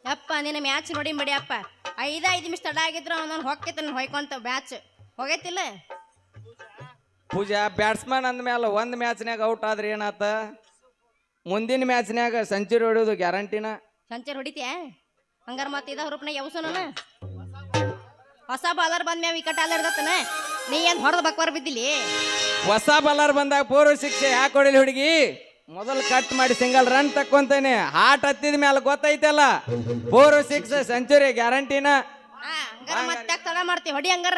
ಯಪ್ಪ ನಿನ್ನ ಮ್ಯಾಚ್ ನೋಡಿ ಬಡಿಯಪ್ಪ 5 ನಿಮಿಷ ತಡ ಆಗಿದ್ರು ನಾನು ಹೊಕ್ಕೈತೆ ನಾನು ಹೊಯ್ಕೊಂತ ಮ್ಯಾಚ್ ಹೋಗೈತಿಲ್ಲ ಪೂಜಾ ಬ್ಯಾಟ್ಸ್ಮನ್ ಅಂದ್ಮೇಲೆ ಒಂದು ಮ್ಯಾಚ್ನ್ಯಾಗ ಔಟ್ ಆದ್ರೆ ಏನಾತ ಮುಂದಿನ ಮ್ಯಾಚ್ನ್ಯಾಗ ಸೆಂಚುರಿ ಹೊಡೆಯೋದು ಗ್ಯಾರಂಟಿನ ಸಂಚಾರ ಹೊಡಿತೀಯ ಹಂಗಾರ ಮತ್ತೆ ಇದ ಹುರುಪ್ನ ಯವಸನ ಹೊಸ ಬಾಲರ್ ಬಂದ್ಮ್ಯಾವ ವಿಕಟ್ ಅಲ್ಲರ್ದತ್ತನ ನೀ ಏನ್ ಹೊಡೆದ ಬಕ್ವಾರ ಬಿದ್ದಿಲ್ಲಿ ಹೊಸ ಬಲ್ಲರ್ ಬಂದಾಗ ಪೂರ್ವ ಶಿಕ್ಷೆ ಯಾಕೆ ಹೊಡಿಲಿ ಹುಡುಗಿ ಮೊದಲು ಕಟ್ ಮಾಡಿ ಸಿಂಗಲ್ ರನ್ ತಕ್ಕೊಂತೇನೆ ಹಾಟ್ ಹತ್ತಿದ ಮೇಲೆ ಗೊತ್ತೈತಲ್ಲ ಪೂರ್ವ ಶಿಕ್ಷೆ ಸೆಂಚುರಿ ಗ್ಯಾರಂಟಿನ ಹಂಗಾರ ಮತ್ತೆ ತಡ ಮಾಡ್ತೀವಿ ಹೊಡಿ ಹಂಗಾರ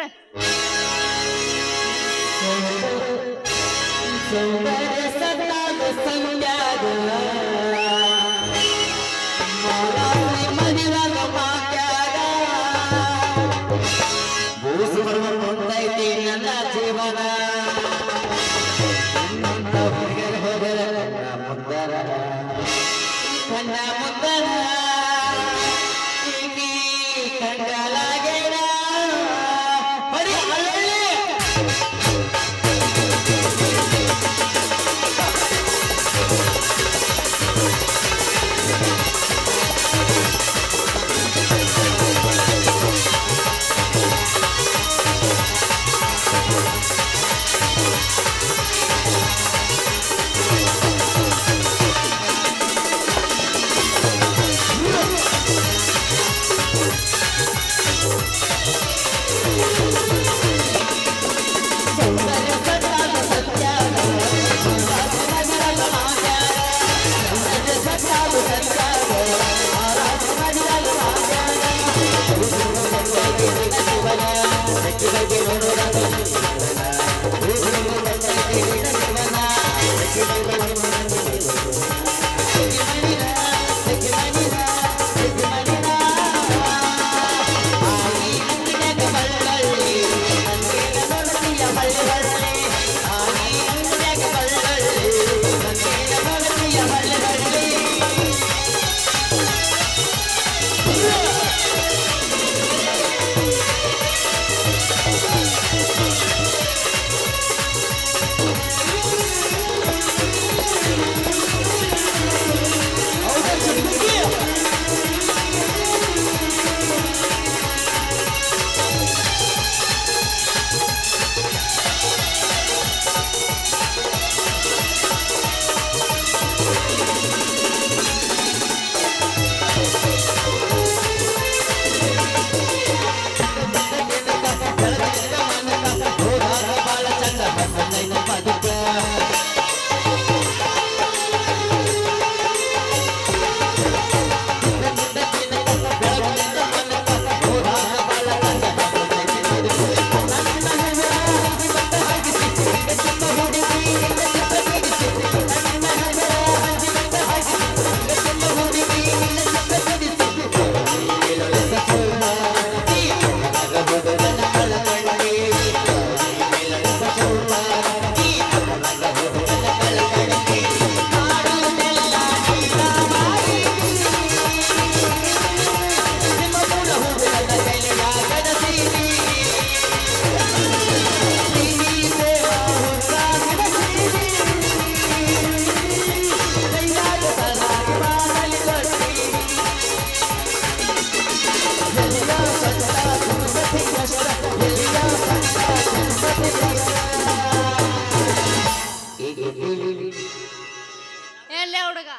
ಎಲ್ಲೇ ಹುಡುಗ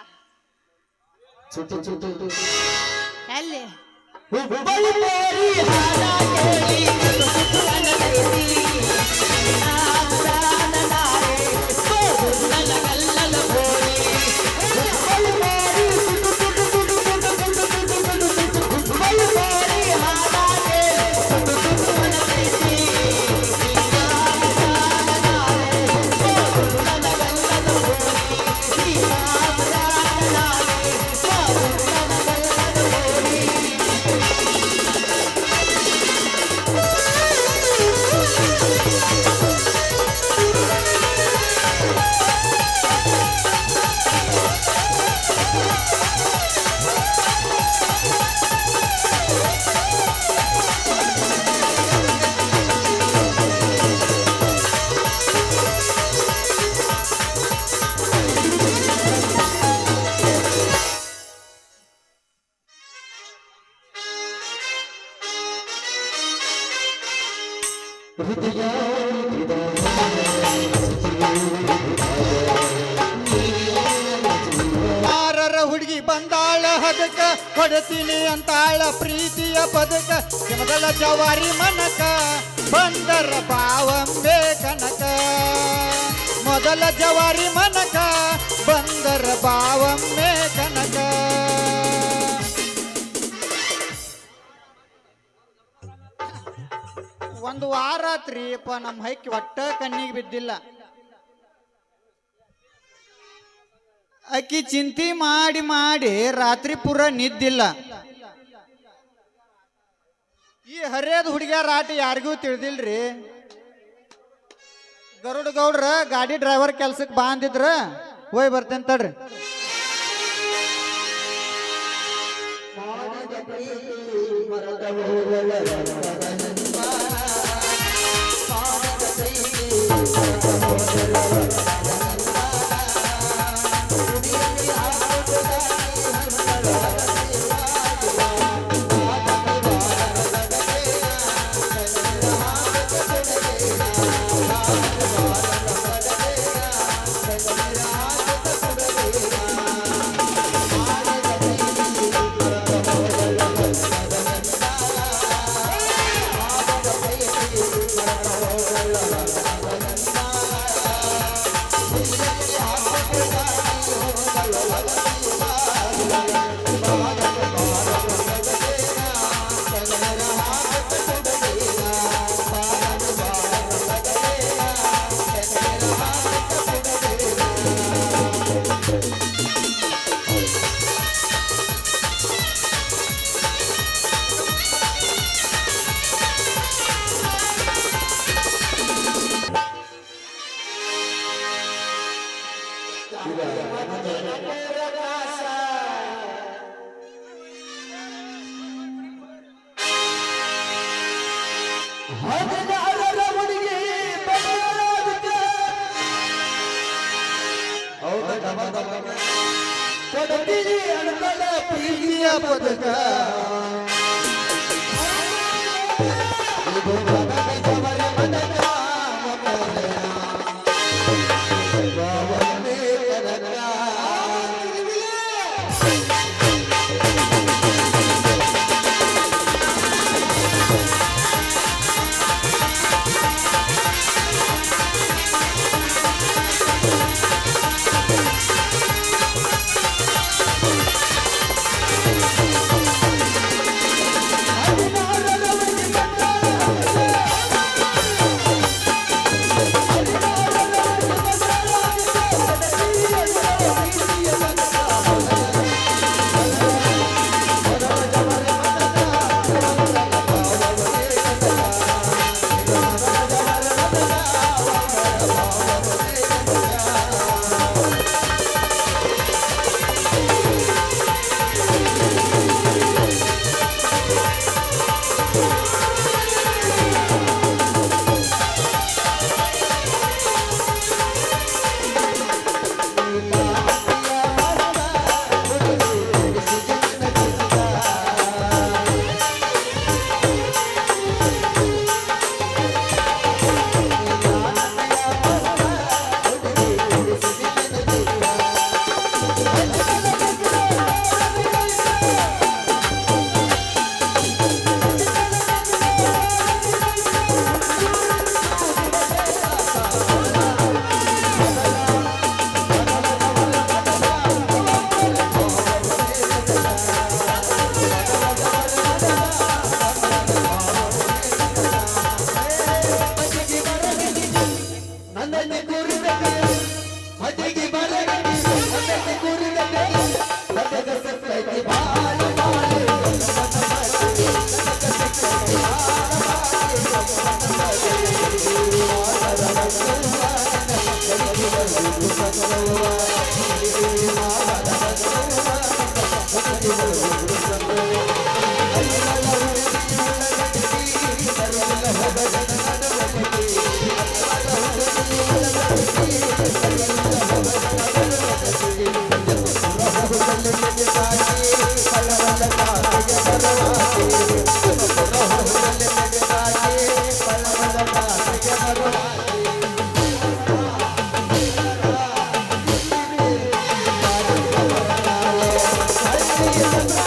ಎಲ್ಲಿ ಹುಡುಗಿ ಬಂದಾಳ ಹದ ಬದುಕ ಕೊಡ್ತೀನಿ ಅಂತಾಳ ಪ್ರೀತಿಯ ಬದುಕ ಮೊದಲ ಜವಾರಿ ಮನಕ ಬಂದರ ಬಾವಂಬೆ ಕನಕ ಮೊದಲ ಜವಾರಿ ಮನಕ ಬಂದರ ಬಾವಮ್ಮೆ ಕನಕ ಒಂದು ವಾರ ಆತ್ರಿ ಅಪ್ಪ ನಮ್ಮ ಹೈಕಿ ಒಟ್ಟ ಕಣ್ಣಿಗೆ ಬಿದ್ದಿಲ್ಲ ಅಕ್ಕಿ ಚಿಂತಿ ಮಾಡಿ ಮಾಡಿ ರಾತ್ರಿ ಪೂರ ನಿದ್ದಿಲ್ಲ ಈ ಹರಿಯದ ಹುಡುಗಿಯರ ಆಟ ಯಾರಿಗೂ ತಿಳಿದಿಲ್ರಿ ಗರುಡ ಗೌಡ್ರ ಗಾಡಿ ಡ್ರೈವರ್ ಕೆಲ್ಸಕ್ಕೆ ಬಾ ಅಂದಿದ್ರ ಹೋಯ್ ಬರ್ತೇನೆ ತಡ್ರಿ ಪ್ರೀತಿಯ ಬದುಕ Yeah.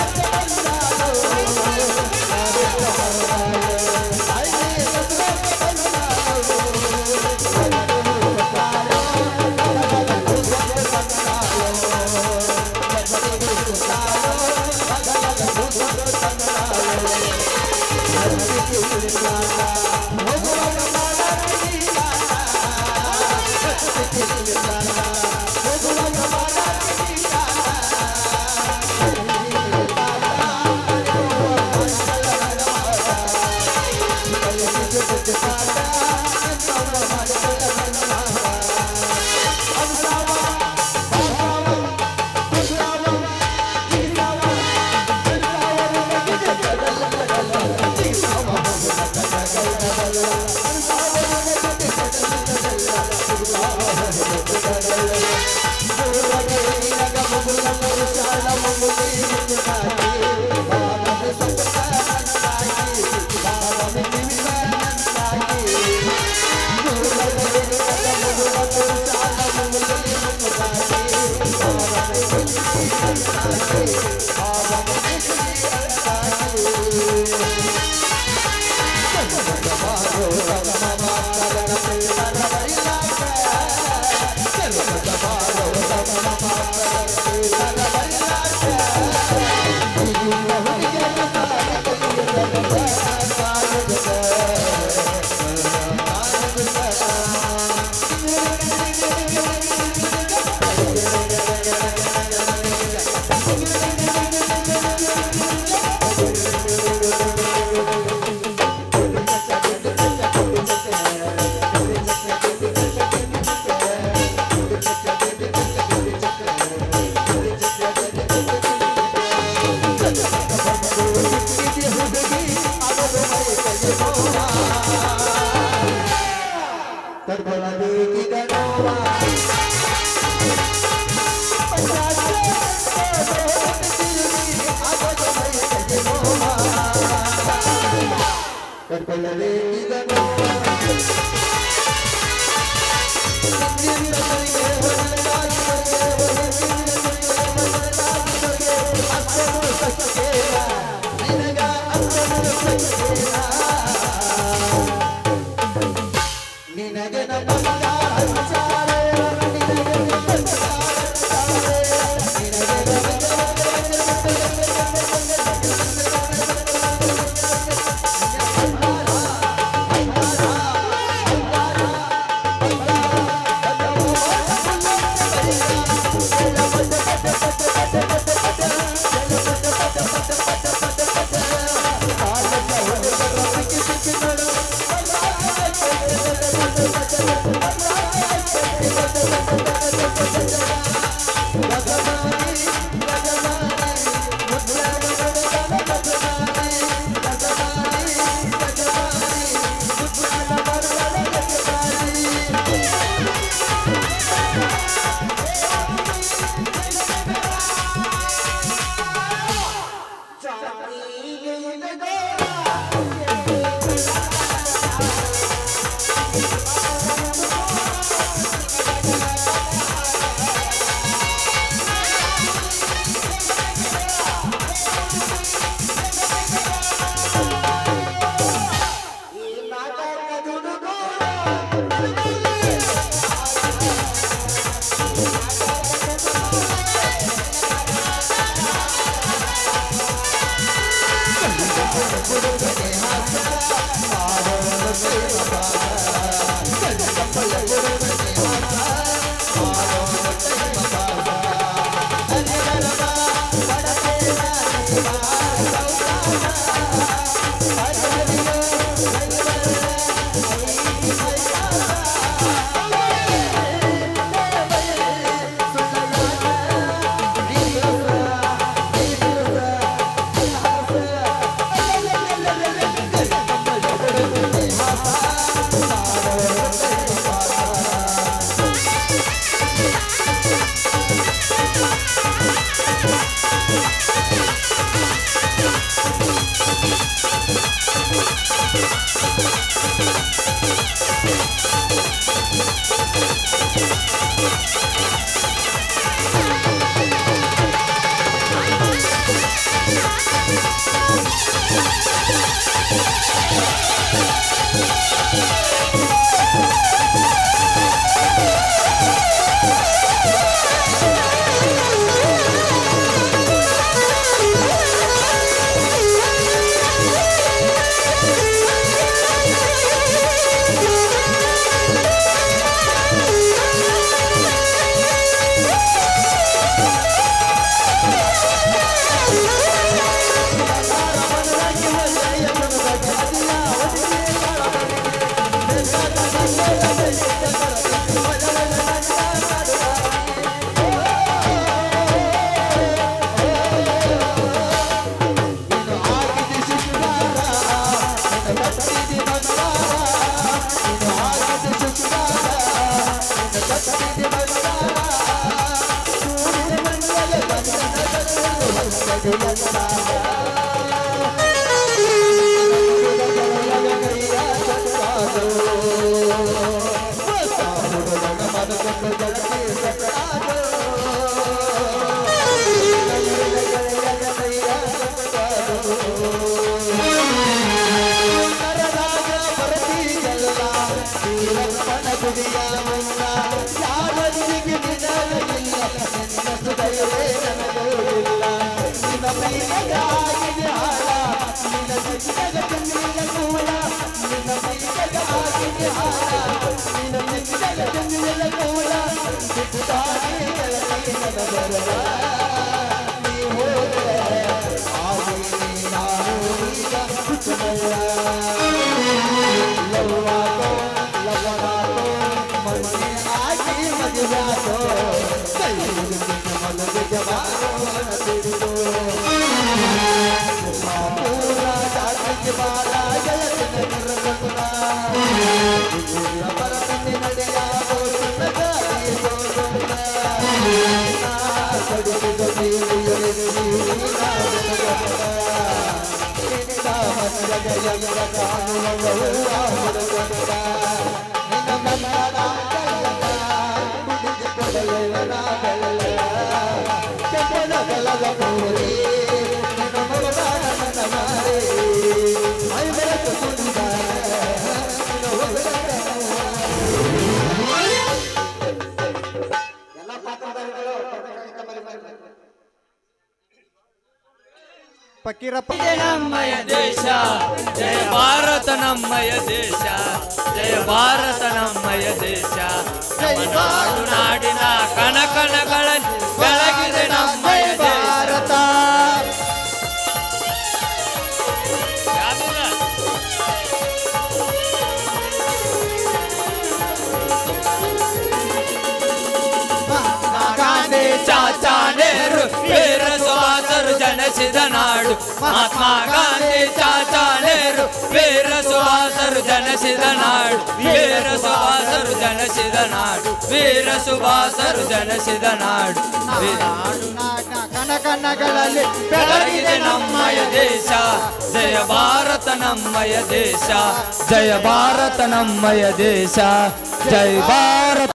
ಫಕೀರಪ್ಪ ನಮ್ಮಯ ದೇಶ ಜಯ ಭಾರತ ನಮ್ಮಯ ದೇಶ ಜಯ ಭಾರತ ನಮ್ಮಯ ದೇಶ ನಾಡು ನಾಡಿನ ಕಣಕಣಗಳಲ್ಲಿ ಬೆಳಗಿದೆ ನಮ್ಮಯ ಭಾರತ. ಚಾಚಾ ನೆಹರು ವೀರ ಸುಭಾಷರು ಜನಿಸಿದ ನಾಡು. ಮಹಾತ್ಮ ಗಾಂಧಿ ಚಾಚಾ ನೆಹರು ವೀರ ಸುಭಾಷರು ಜನಿಸಿದ ನಾಡು. ವೀರ ಸುಭಾಷರು ಜನಿಸಿದ ನಾಡು. ವೀರ ಸುಭಾಷರು ಜನಿಸಿದ ನಾಡು. ಕನಕನಗಳಲ್ಲಿ ಬೆಳಗಿದೆ ನಮ್ಮಯ ದೇಶ ಜಯ ಭಾರತ ನಮ್ಮಯ ದೇಶ ಜಯ ಭಾರತ ನಮ್ಮಯ ದೇಶ ಜಯ ಭಾರತ.